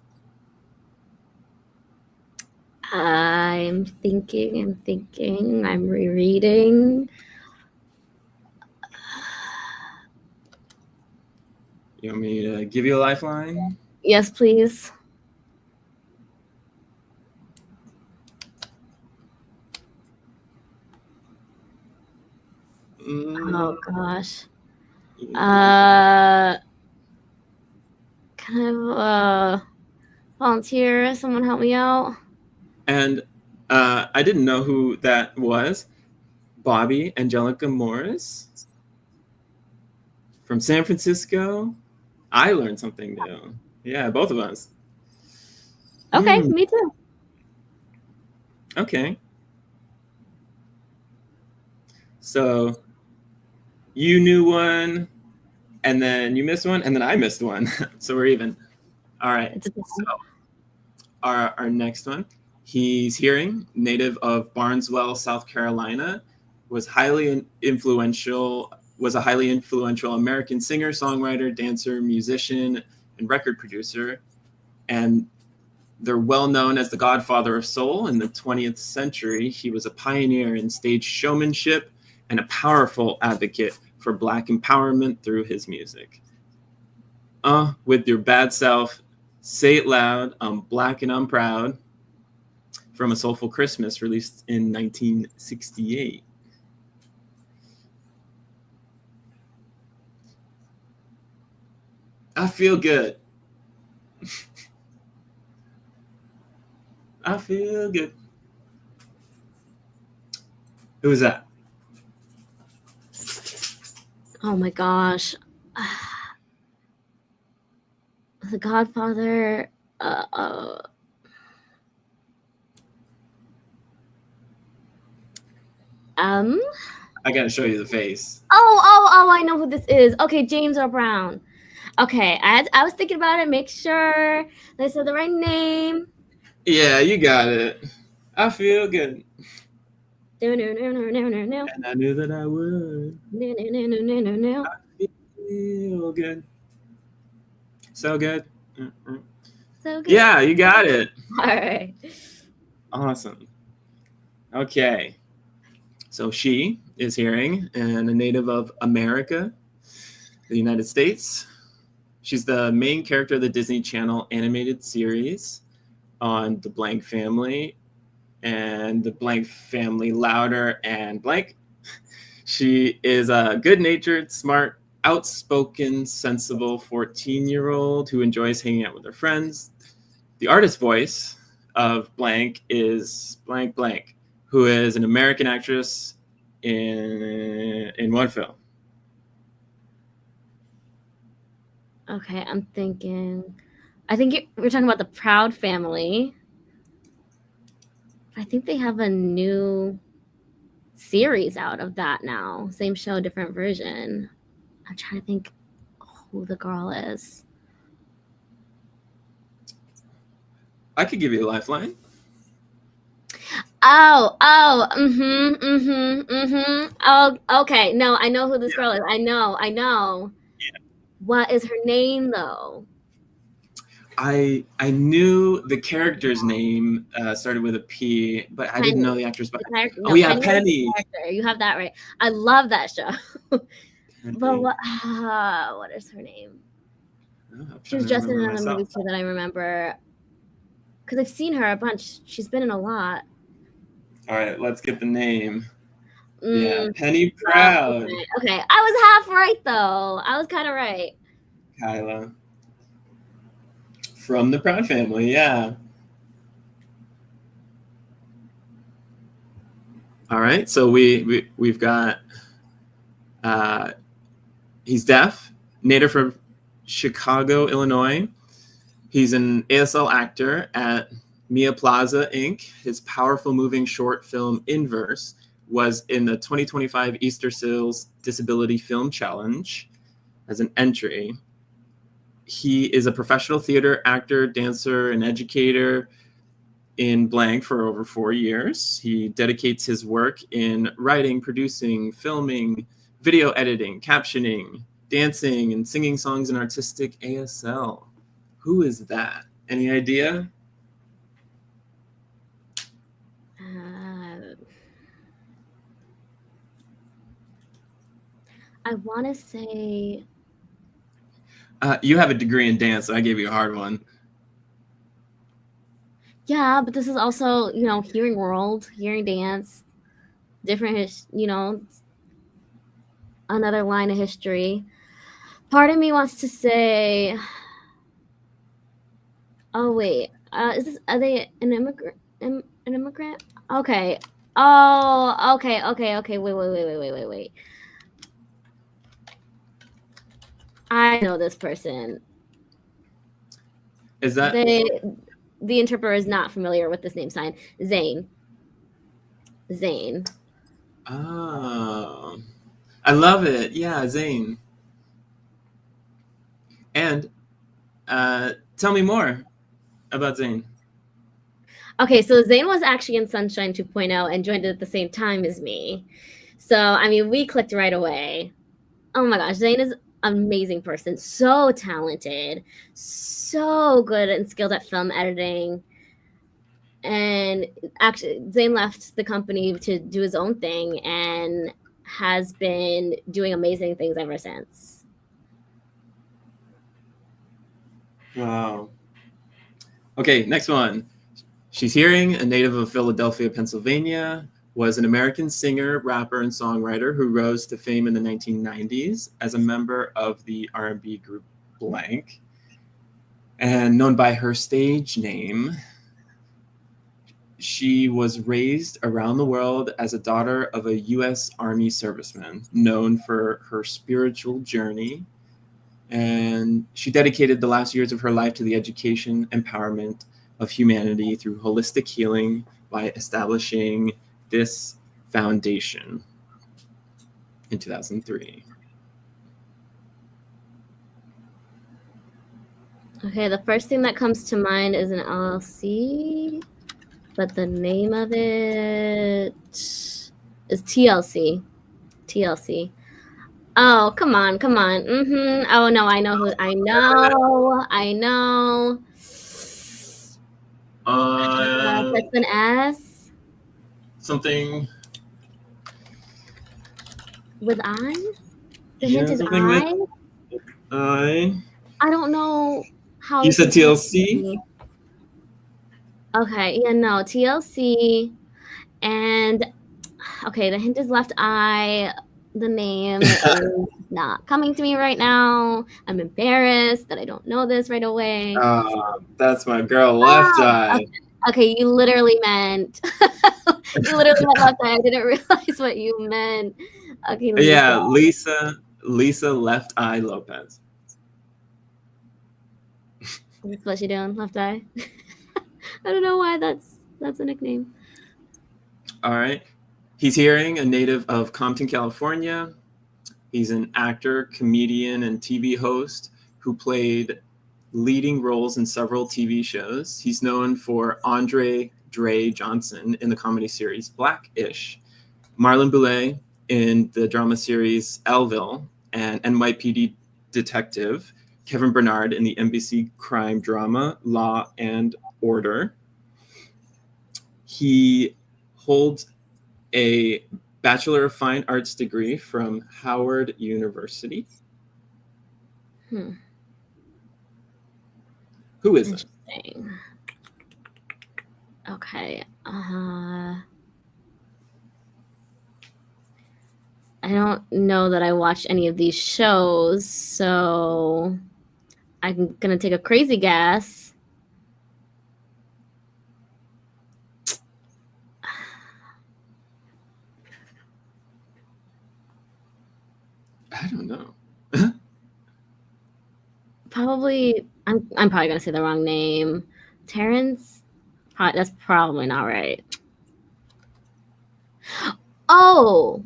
I'm thinking, I'm rereading. You want me to give you a lifeline? Yes, please. Oh gosh. Can I volunteer? Someone help me out. And I didn't know who that was. Bobby Angelica Morris from San Francisco. I learned something new. Yeah, both of us. Okay, me too. Okay. So you knew one, and then you missed one, and then I missed one. So we're even. All right. So our next one. He's hearing, native of Barnesville, South Carolina, was a highly influential American singer, songwriter, dancer, musician, and record producer. And they're well known as the godfather of soul. In the 20th century, he was a pioneer in stage showmanship and a powerful advocate for Black empowerment through his music. With your bad self, say it loud, I'm Black and I'm proud, from A Soulful Christmas, released in 1968. I feel good. I feel good. Who was that? Oh my gosh. The Godfather. I gotta show you the face. Oh, I know who this is. Okay, James Earl Brown. Okay, I was thinking about it, make sure I said the right name. Yeah, you got it. I feel good. No. And I knew that I would. No. I feel good. So good. So good. Yeah, you got it. All right. Awesome. Okay. So she is hearing and a native of America, the United States. She's the main character of the Disney Channel animated series on the Blank family and the Blank family louder and blank. She is a good-natured, smart, outspoken, sensible 14-year-old who enjoys hanging out with her friends. The artist voice of Blank is Blank Blank, who is an American actress in one film. Okay, I'm thinking. I think we're talking about the Proud Family. I think they have a new series out of that now. Same show, different version. I'm trying to think who the girl is. I could give you a lifeline. Oh, okay. No, I know who this girl is. I know. Yeah. What is her name, though? I knew the character's name started with a P, but I didn't know the actress. But Penny. You have that right. I love that show. But what is her name? She was just in another movie too that I remember. Because I've seen her a bunch. She's been in a lot. All right, let's get the name. Yeah, Penny Proud. Okay, I was half right though. I was kind of right. Kyla. From the Proud family, yeah. All right, so we've got he's deaf, native from Chicago, Illinois. He's an ASL actor at Mia Plaza, Inc., his powerful moving short film Inverse, was in the 2025 Easter Seals Disability Film Challenge as an entry. He is a professional theater actor, dancer, and educator in blank for over 4 years. He dedicates his work in writing, producing, filming, video editing, captioning, dancing, and singing songs in artistic ASL. Who is that? Any idea? I want to say... You have a degree in dance, so I gave you a hard one. Yeah, but this is also, you know, hearing world, hearing dance, different, you know, another line of history. Part of me wants to say, oh wait, are they an immigrant? Okay. Oh, okay. Wait. I know this person. Is that the interpreter is not familiar with this name sign? Zane. Oh, I love it. Yeah, Zane. And tell me more about Zane. Okay, so Zane was actually in Sunshine 2.0 and joined it at the same time as me. So, I mean, we clicked right away. Oh my gosh, Zane is an amazing person. So talented. So good and skilled at film editing. And actually, Zane left the company to do his own thing and has been doing amazing things ever since. Wow. Okay, next one. She's hearing, a native of Philadelphia, Pennsylvania, was an American singer, rapper, and songwriter who rose to fame in the 1990s as a member of the R&B group Blank, and known by her stage name. She was raised around the world as a daughter of a U.S. Army serviceman, known for her spiritual journey, and she dedicated the last years of her life to the education, empowerment of humanity through holistic healing by establishing this foundation in 2003. Okay, the first thing that comes to mind is an LLC, but the name of it is TLC. TLC. Oh, come on. Oh no, I know. That's an S. Something with I? The hint is something I? with I. I don't know how. You said TLC? Okay, yeah, no, TLC. And okay, the hint is left eye. The name is not coming to me right now. I'm embarrassed that I don't know this right away. That's my girl, Left Eye. Okay, you literally meant Left Eye. I didn't realize what you meant. Okay, Lisa. Yeah, Lisa Left Eye Lopez. That's what she doing, Left Eye. I don't know why that's a nickname. All right. He's hearing, a native of Compton, California. He's an actor, comedian, and TV host who played leading roles in several TV shows. He's known for Andre Dre Johnson in the comedy series Black-ish, Marlon Boulay in the drama series Elville, and NYPD detective Kevin Bernard in the NBC crime drama Law and Order. He holds a Bachelor of Fine Arts degree from Howard University. Who is it? Okay. I don't know that I watched any of these shows, so I'm gonna take a crazy guess. I don't know. Probably, I'm probably gonna say the wrong name. Terrence That's probably not right. Oh.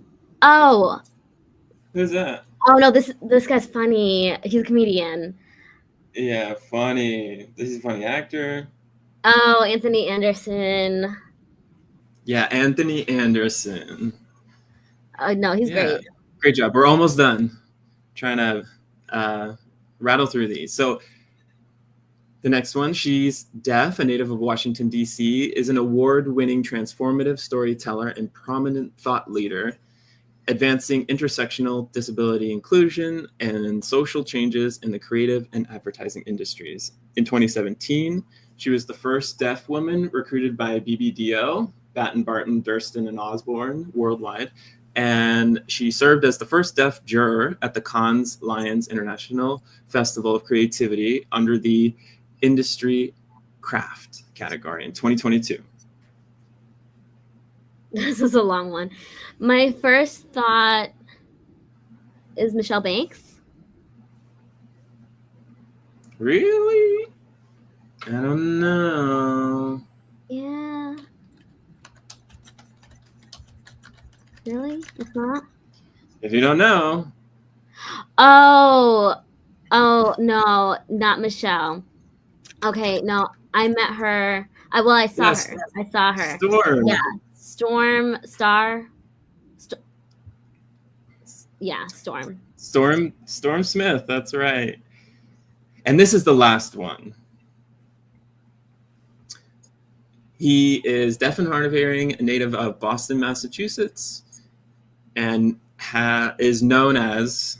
Who's that? Oh no, this guy's funny. He's a comedian. Yeah, funny. This is a funny actor. Oh, Anthony Anderson. Yeah, Anthony Anderson. No, he's great. Great job. We're almost done. Trying to rattle through these. So the next one, she's deaf, a native of Washington, D.C., is an award-winning transformative storyteller and prominent thought leader, advancing intersectional disability inclusion and social changes in the creative and advertising industries. In 2017, she was the first deaf woman recruited by BBDO, Batten, Barton, Durston, and Osborne worldwide, and she served as the first deaf juror at the Cannes Lions International Festival of Creativity under the Industry Craft category in 2022. This is a long one. My first thought is Michelle Banks. Really? I don't know. Yeah. Really? It's not? If you don't know. Oh, no, not Michelle. Okay, no, I met her. I saw Yes. her. I saw her. Storm. Yeah, Storm Star. Yeah, Storm. Storm Smith, that's right. And this is the last one. He is deaf and hard of hearing, a native of Boston, Massachusetts, and is known as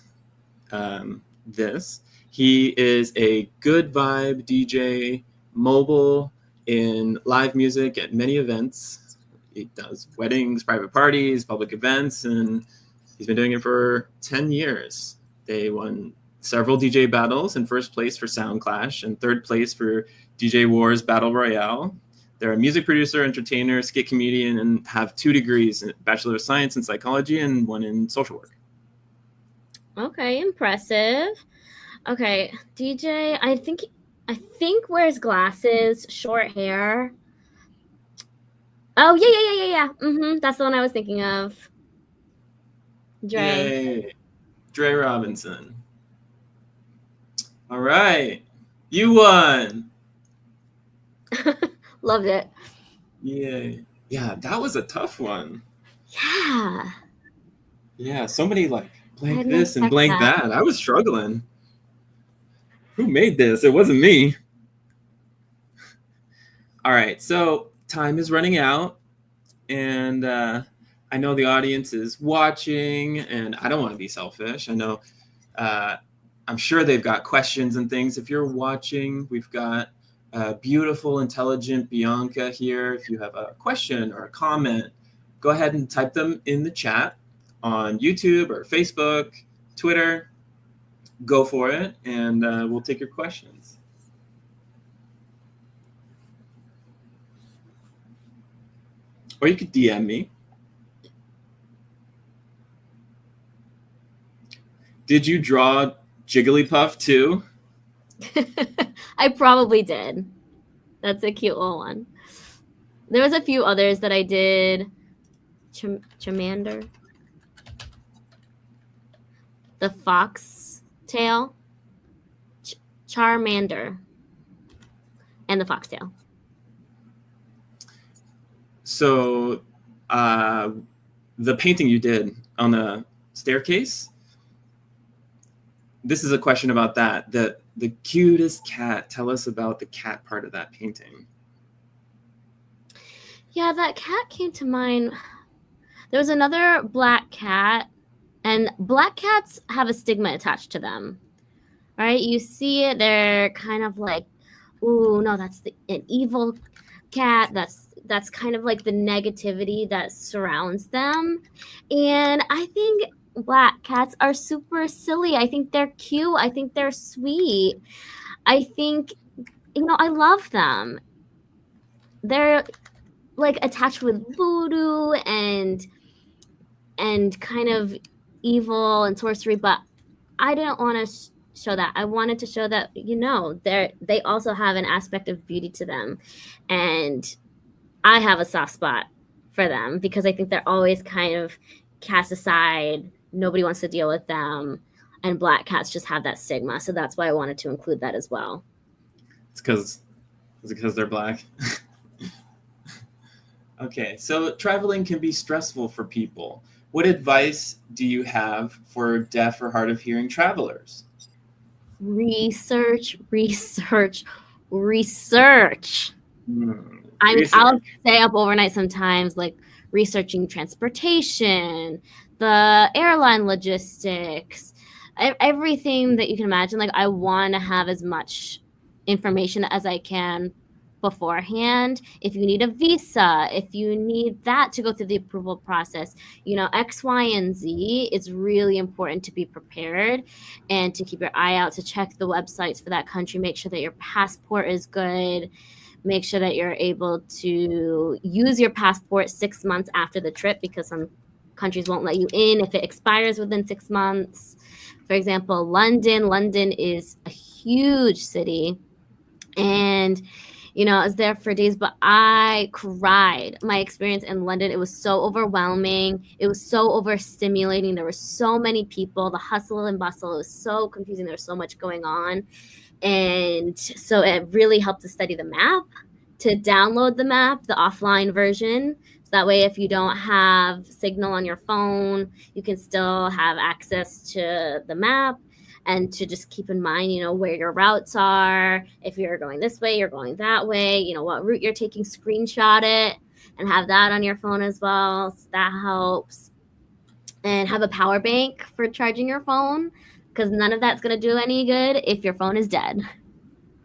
this. He is a good vibe DJ, mobile in live music at many events. He does weddings, private parties, public events, and he's been doing it for 10 years. They won several DJ battles in first place for Sound Clash and third place for DJ Wars Battle Royale. They're a music producer, entertainer, skit comedian, and have 2 degrees, a Bachelor of Science in Psychology and 1 in Social Work. Okay, impressive. Okay, DJ, I think wears glasses, short hair. Oh, yeah. That's the one I was thinking of. Dre. Yay. Dre Robinson. All right. You won. Loved it. Yay. Yeah, that was a tough one. Yeah. Yeah, somebody like blank this and blank that. I was struggling. Who made this? It wasn't me. All right, so time is running out, and I know the audience is watching, and I don't want to be selfish. I know, I'm sure they've got questions and things. If you're watching, we've got beautiful, intelligent Bianca here. If you have a question or a comment, go ahead and type them in the chat on YouTube or Facebook, Twitter. Go for it, and we'll take your questions. Or you could DM me. Did you draw Jigglypuff too? I probably did. That's a cute little one. There was a few others that I did. Charmander. The fox tail. Charmander. And the foxtail. So the painting you did on the staircase, this is a question about that. The cutest cat. Tell us about the cat part of that painting. Yeah, that cat came to mind. There was another black cat, and black cats have a stigma attached to them, right? You see it, they're kind of like, ooh, no, that's an evil cat. That's kind of like the negativity that surrounds them. And I think black cats are super silly. I think they're cute. I think they're sweet. I think, I love them. They're like attached with voodoo and kind of evil and sorcery, but I didn't want to show that. I wanted to show that, they also have an aspect of beauty to them. And I have a soft spot for them because I think they're always kind of cast aside. Nobody wants to deal with them. And Black cats just have that stigma. So that's why I wanted to include that as well. It's because they're Black. Okay, so traveling can be stressful for people. What advice do you have for deaf or hard of hearing travelers? Research. I mean, Research. I'll stay up overnight sometimes, like researching transportation, the airline logistics, everything that you can imagine. Like, I want to have as much information as I can beforehand. If you need a visa, if you need that to go through the approval process, X, Y, and Z, it's really important to be prepared and to keep your eye out, to check the websites for that country, make sure that your passport is good. Make sure that you're able to use your passport 6 months after the trip, because some countries won't let you in if it expires within 6 months. For example, London is a huge city. And, I was there for days, but I cried. My experience in London, it was so overwhelming. It was so overstimulating. There were so many people, the hustle and bustle. It was so confusing. There was so much going on. And so it really helped to study the map, to download the map, the offline version. So that way, if you don't have signal on your phone, you can still have access to the map, and to just keep in mind, where your routes are. If you're going this way, you're going that way, what route you're taking, screenshot it and have that on your phone as well. So that helps. And have a power bank for charging your phone, because none of that's going to do any good if your phone is dead.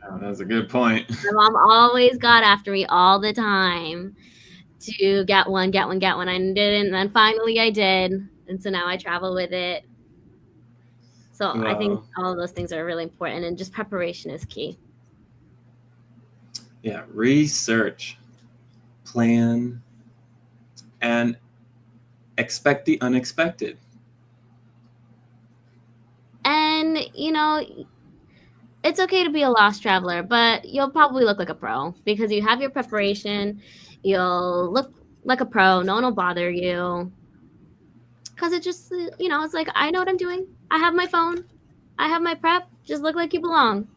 Oh, that's a good point. My mom always got after me all the time to get one. I didn't, and then finally I did. And so now I travel with it. So Wow. I think all of those things are really important, and just preparation is key. Yeah, research, plan, and expect the unexpected. And, it's okay to be a lost traveler, but you'll probably look like a pro because you have your preparation. You'll look like a pro. No one will bother you. Because it just, it's like, I know what I'm doing. I have my phone. I have my prep. Just look like you belong.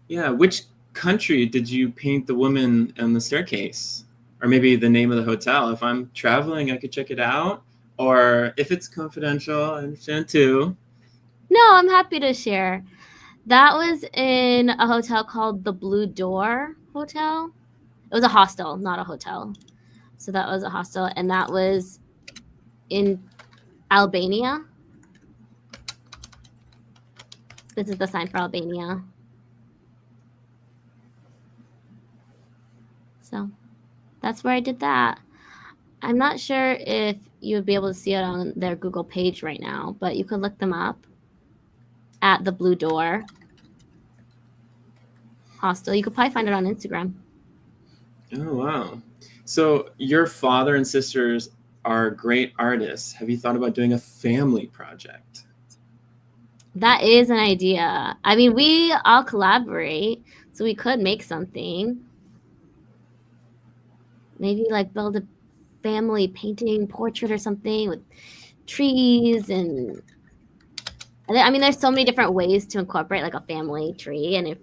Yeah, which country did you paint the woman on the staircase? Or maybe the name of the hotel. If I'm traveling, I could check it out. Or if it's confidential, I understand too. No, I'm happy to share. That was in a hotel called the Blue Door Hotel. It was a hostel, not a hotel. So that was a hostel, and that was in Albania. This is the sign for Albania. So that's where I did that. I'm not sure if you would be able to see it on their Google page right now, but you could look them up at the Blue Door Hostel. You could probably find it on Instagram. Oh, wow. So your father and sisters are great artists. Have you thought about doing a family project? That is an idea. I mean, we all collaborate, so we could make something. Maybe like build a family painting portrait or something with trees. And I mean, there's so many different ways to incorporate like a family tree and a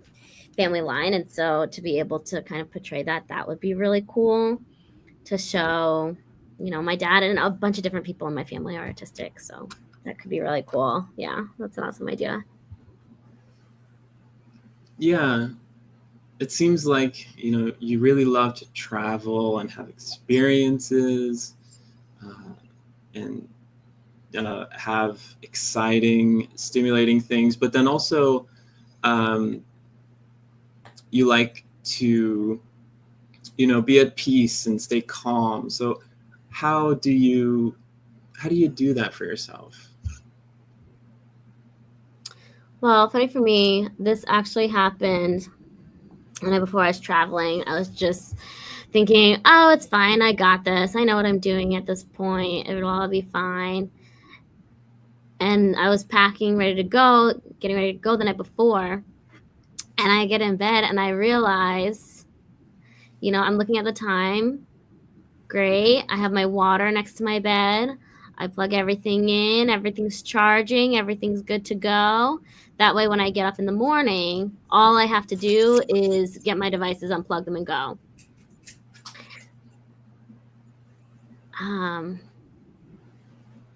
family line. And so to be able to kind of portray that would be really cool to show, my dad and a bunch of different people in my family are artistic. So that could be really cool. Yeah, that's an awesome idea. Yeah. It seems like, you really love to travel and have experiences and have exciting, stimulating things. But then also you like to, be at peace and stay calm. So how do you do that for yourself? Well, funny for me, this actually happened the night before I was traveling. I was just thinking, oh, it's fine. I got this. I know what I'm doing at this point. It will all be fine. And I was getting ready to go the night before. And I get in bed and I realize, You know, I'm looking at the time. Great. I have my water next to my bed. I plug everything in. Everything's charging. Everything's good to go. That way, when I get up in the morning, all I have to do is get my devices, unplug them, and go.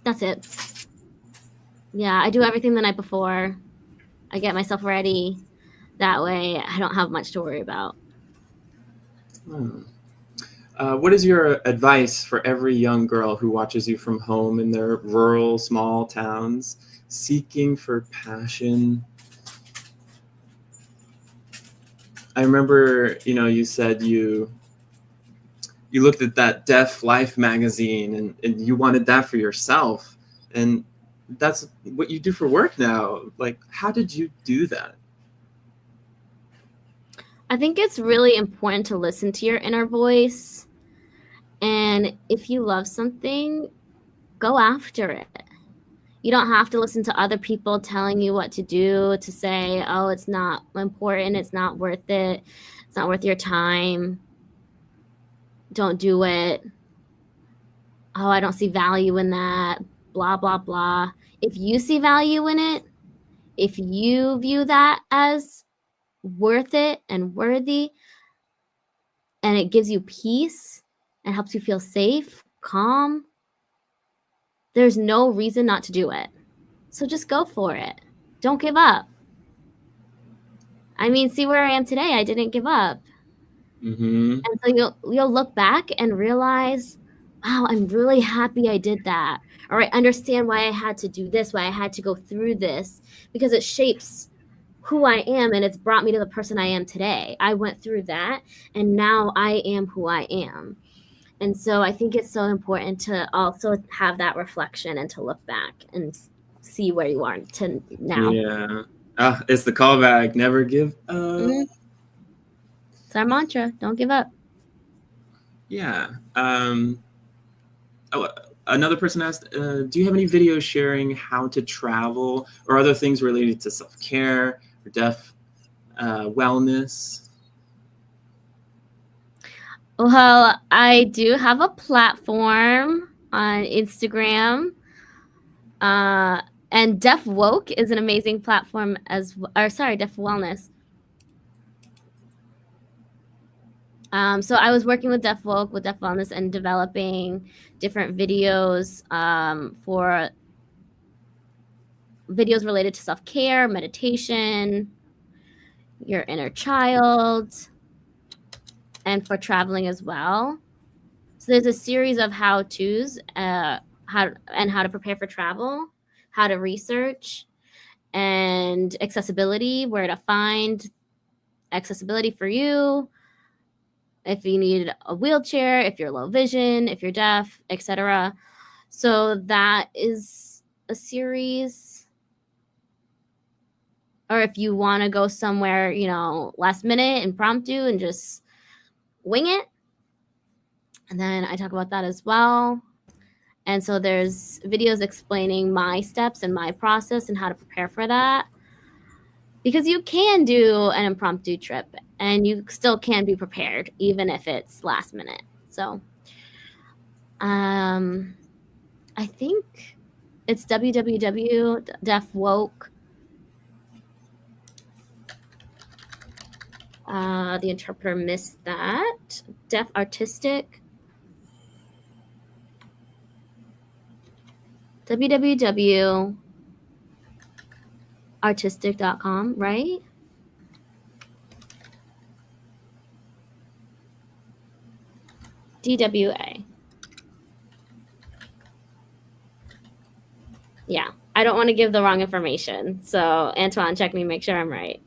That's it. Yeah, I do everything the night before. I get myself ready. That way, I don't have much to worry about. What is your advice for every young girl who watches you from home in their rural, small towns, seeking for passion? I remember, you said you looked at that Deaf Life magazine and you wanted that for yourself. And that's what you do for work now. Like, how did you do that? I think it's really important to listen to your inner voice. And if you love something, go after it. You don't have to listen to other people telling you what to do, to say, oh, it's not important, it's not worth it, it's not worth your time, don't do it. Oh, I don't see value in that, blah, blah, blah. If you see value in it, if you view that as worth it and worthy, and it gives you peace and helps you feel safe, calm, there's no reason not to do it. So just go for it. Don't give up. I mean, see where I am today. I didn't give up. Mm-hmm. And so you'll look back and realize, wow, I'm really happy I did that. Or I understand why I had to do this, why I had to go through this, because it shapes who I am and it's brought me to the person I am today. I went through that and now I am who I am. And so I think it's so important to also have that reflection and to look back and see where you are to now. Yeah. It's the callback. Never give up. Mm-hmm. It's our mantra. Don't give up. Yeah. Another person asked, do you have any videos sharing how to travel or other things related to self-care or deaf wellness? Well, I do have a platform on Instagram. And Deaf Woke is an amazing platform Deaf Wellness. So I was working with Deaf Woke, with Deaf Wellness, and developing different videos for videos related to self-care, meditation, your inner child, and for traveling as well. So there's a series of how-tos, how to prepare for travel, how to research, and accessibility, where to find accessibility for you, if you need a wheelchair, if you're low vision, if you're deaf, etc. So that is a series. Or if you want to go somewhere, last minute, impromptu, and just wing it. And then I talk about that as well. And so there's videos explaining my steps and my process and how to prepare for that. Because you can do an impromptu trip and you still can be prepared, even if it's last minute. So I think it's www.deafwoke. The interpreter missed that. Deaf Artistic. www.artistic.com, right? DWA. Yeah, I don't want to give the wrong information. So Antoine, check me, make sure I'm right.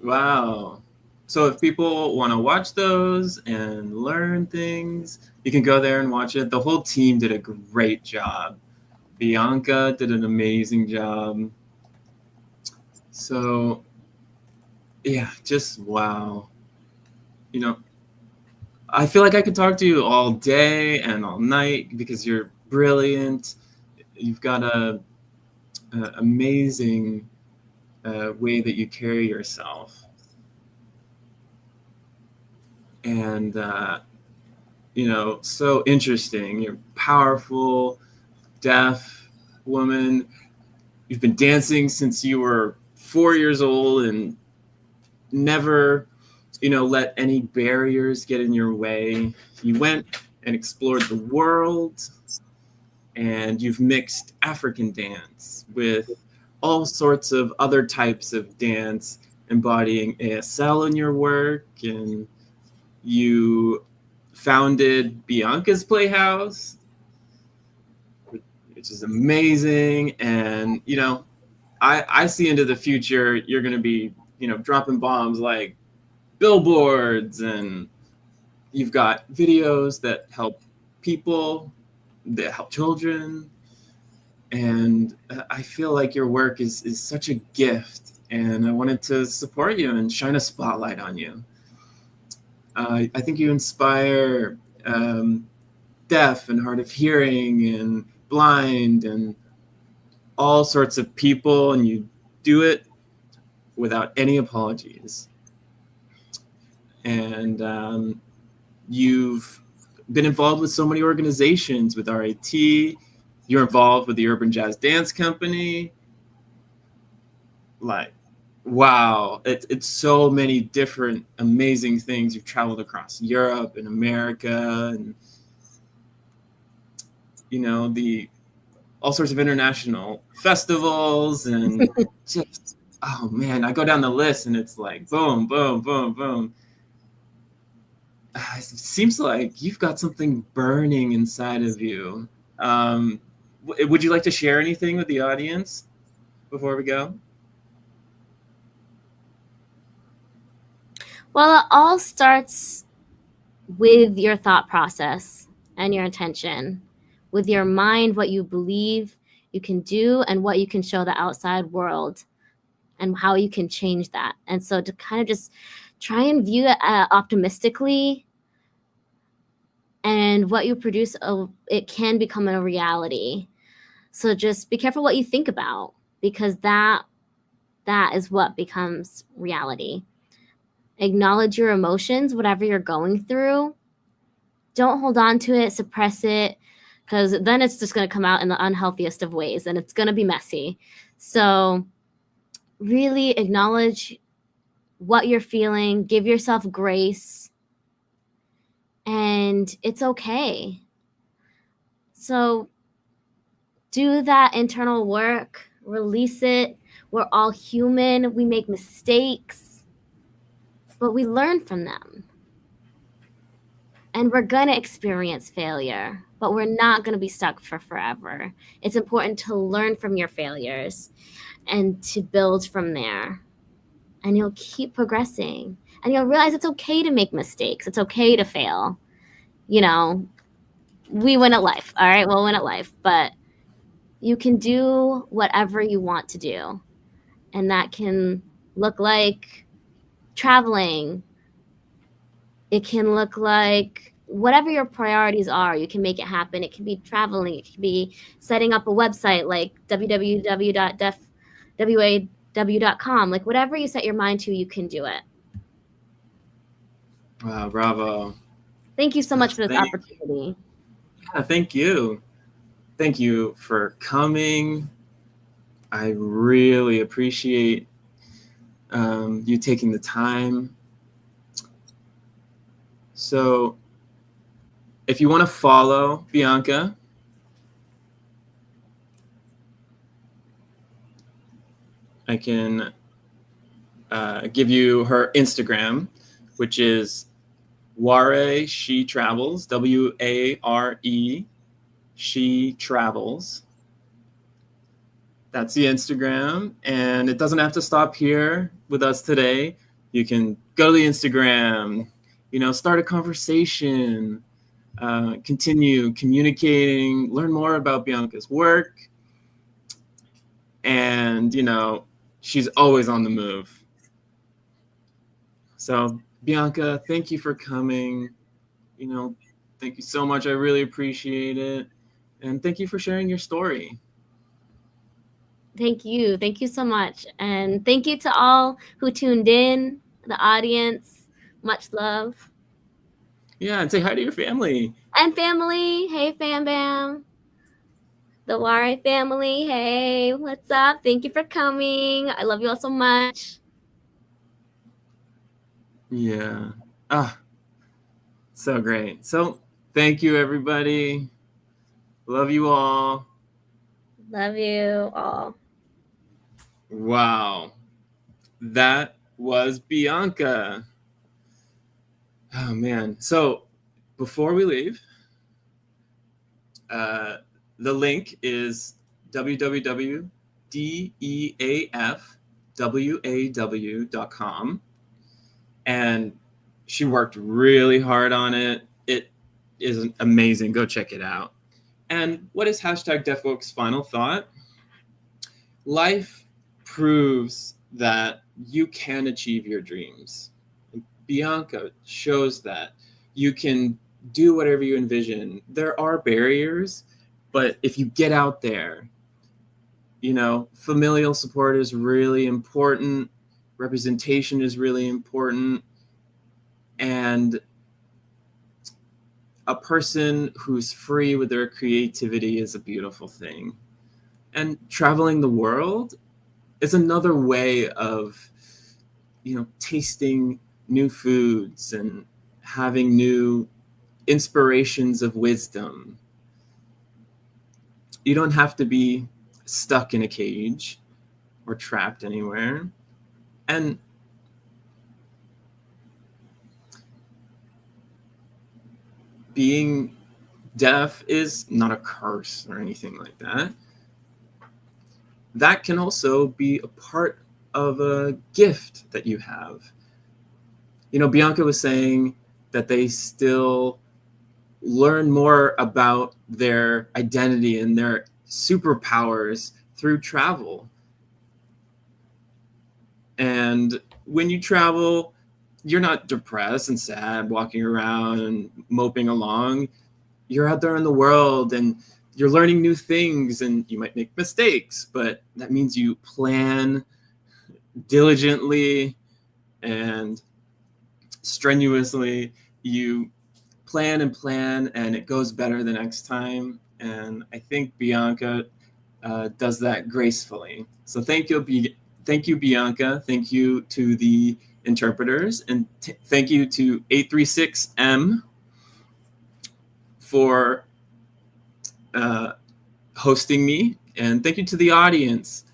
Wow. So if people want to watch those and learn things, you can go there and watch it. The whole team did a great job. Bianca did an amazing job. So yeah, just wow. You know, I feel like I could talk to you all day and all night because you're brilliant. You've got a amazing way that you carry yourself, and you know, so interesting. You're powerful, deaf woman. You've been dancing since you were 4 years old and never, you know, let any barriers get in your way. You went and explored the world, and you've mixed African dance with all sorts of other types of dance, embodying ASL in your work. And you founded Bianca's Playhouse, which is amazing. And, you know, I see into the future, you're going to be, you know, dropping bombs like billboards, and you've got videos that help people, that help children. And I feel like your work is such a gift, and I wanted to support you and shine a spotlight on you. I think you inspire deaf and hard of hearing and blind and all sorts of people, and you do it without any apologies. And you've been involved with so many organizations, with RIT. You're involved with the Urban Jazz Dance Company. Like, wow, it's so many different amazing things. You've traveled across Europe and America, and you know, the all sorts of international festivals, and just, oh man, I go down the list and it's like boom, boom, boom, boom. It seems like you've got something burning inside of you. Would you like to share anything with the audience before we go? Well, it all starts with your thought process and your intention, with your mind, what you believe you can do and what you can show the outside world and how you can change that. And so to kind of just try and view it optimistically, and what you produce, it can become a reality. So just be careful what you think about, because that is what becomes reality. Acknowledge your emotions, whatever you're going through. Don't hold on to it, suppress it, because then it's just going to come out in the unhealthiest of ways and it's going to be messy. So really acknowledge what you're feeling, give yourself grace, and it's okay. So do that internal work, release it. We're all human. We make mistakes, but we learn from them. And we're going to experience failure, but we're not going to be stuck for forever. It's important to learn from your failures and to build from there. And you'll keep progressing. And you'll realize it's okay to make mistakes. It's okay to fail. You know, we win at life, all right? We'll win at life. But you can do whatever you want to do. And that can look like traveling. It can look like whatever your priorities are, you can make it happen. It can be traveling. It can be setting up a website like www.deafwaw.com. Like whatever you set your mind to, you can do it. Wow, bravo. Thank you so much for this opportunity. Yeah, thank you. Thank you for coming. I really appreciate you taking the time. So if you want to follow Bianca, I can give you her Instagram, which is Ware She Travels, W-A-R-E, She Travels. That's the Instagram, and it doesn't have to stop here with us today. You can go to the Instagram, you know, start a conversation, continue communicating, learn more about Bianca's work, and, you know, she's always on the move. So Bianca, thank you for coming. Thank you so much. I really appreciate it. And thank you for sharing your story. Thank you. Thank you so much. And thank you to all who tuned in, the audience. Much love. Yeah, and say hi to your family. And family. Hey, Fam Bam. The Ware family. Hey, what's up? Thank you for coming. I love you all so much. Yeah. So great. So thank you, everybody. Love you all. Love you all. Wow. That was Bianca. Oh, man. So before we leave, the link is www.deafwaw.com. And she worked really hard on it. It is amazing. Go check it out. And what is hashtag DeafWoke's final thought? Life proves that you can achieve your dreams. Bianca shows that you can do whatever you envision. There are barriers, but if you get out there, familial support is really important. Representation is really important. And a person who's free with their creativity is a beautiful thing. And traveling the world is another way of, tasting new foods and having new inspirations of wisdom. You don't have to be stuck in a cage or trapped anywhere. And being deaf is not a curse or anything like that. That can also be a part of a gift that you have. Bianca was saying that they still learn more about their identity and their superpowers through travel. And when you travel, you're not depressed and sad walking around and moping along. You're out there in the world and you're learning new things, and you might make mistakes, but that means you plan diligently and strenuously. You plan and it goes better the next time. And I think Bianca does that gracefully. So thank you, Bianca. Thank you to the interpreters, and thank you to 836M for hosting me, and thank you to the audience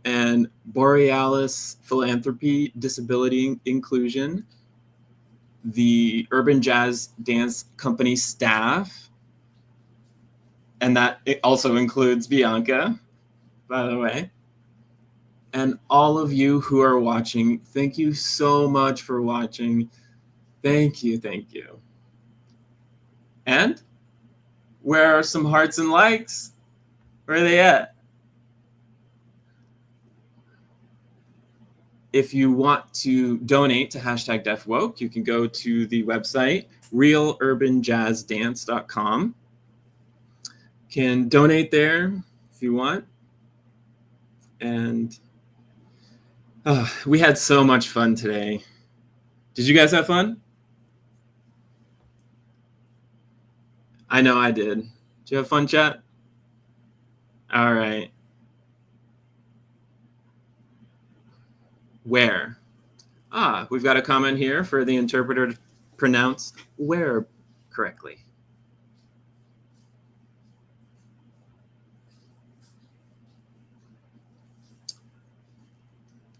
and Borealis Philanthropy Disability Inclusion, the Urban Jazz Dance Company staff, and that it also includes Bianca, by the way. And all of you who are watching, thank you so much for watching. Thank you. And where are some hearts and likes? Where are they at? If you want to donate to hashtag DeafWoke, you can go to the website, realurbanjazzdance.com. Can donate there if you want. And we had so much fun today. Did you guys have fun? I know I did. Did you have fun, chat? All right. Where? We've got a comment here for the interpreter to pronounce where correctly.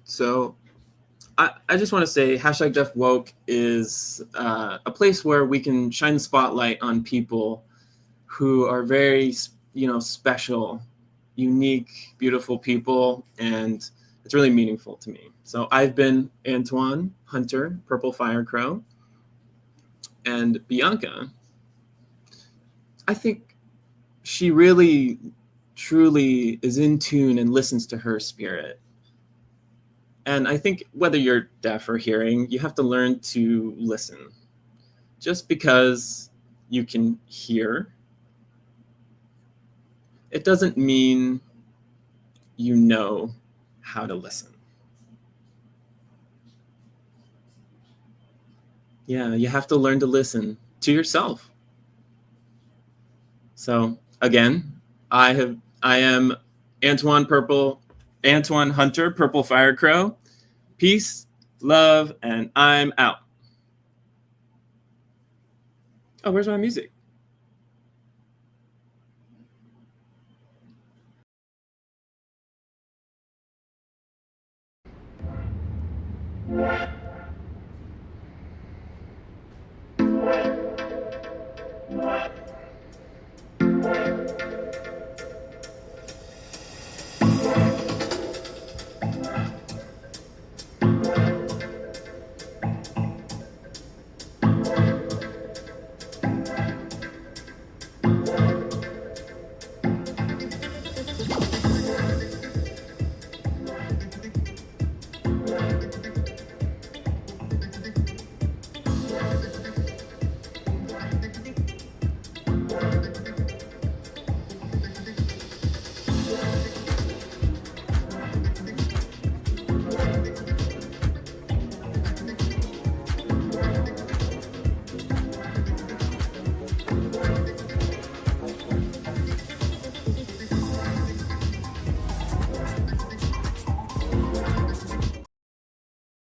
So I just want to say hashtag DeafWoke is a place where we can shine the spotlight on people who are very, special, unique, beautiful people, and it's really meaningful to me. So I've been Antoine Hunter PurpleFireCrow, and Bianca, I think she really, truly is in tune and listens to her spirit. And I think whether you're deaf or hearing, you have to learn to listen. Just because you can hear, it doesn't mean you know how to listen. Yeah, you have to learn to listen to yourself. So again, I am Antoine Hunter PurpleFireCrow. Peace, love, and I'm out. Oh, where's my music?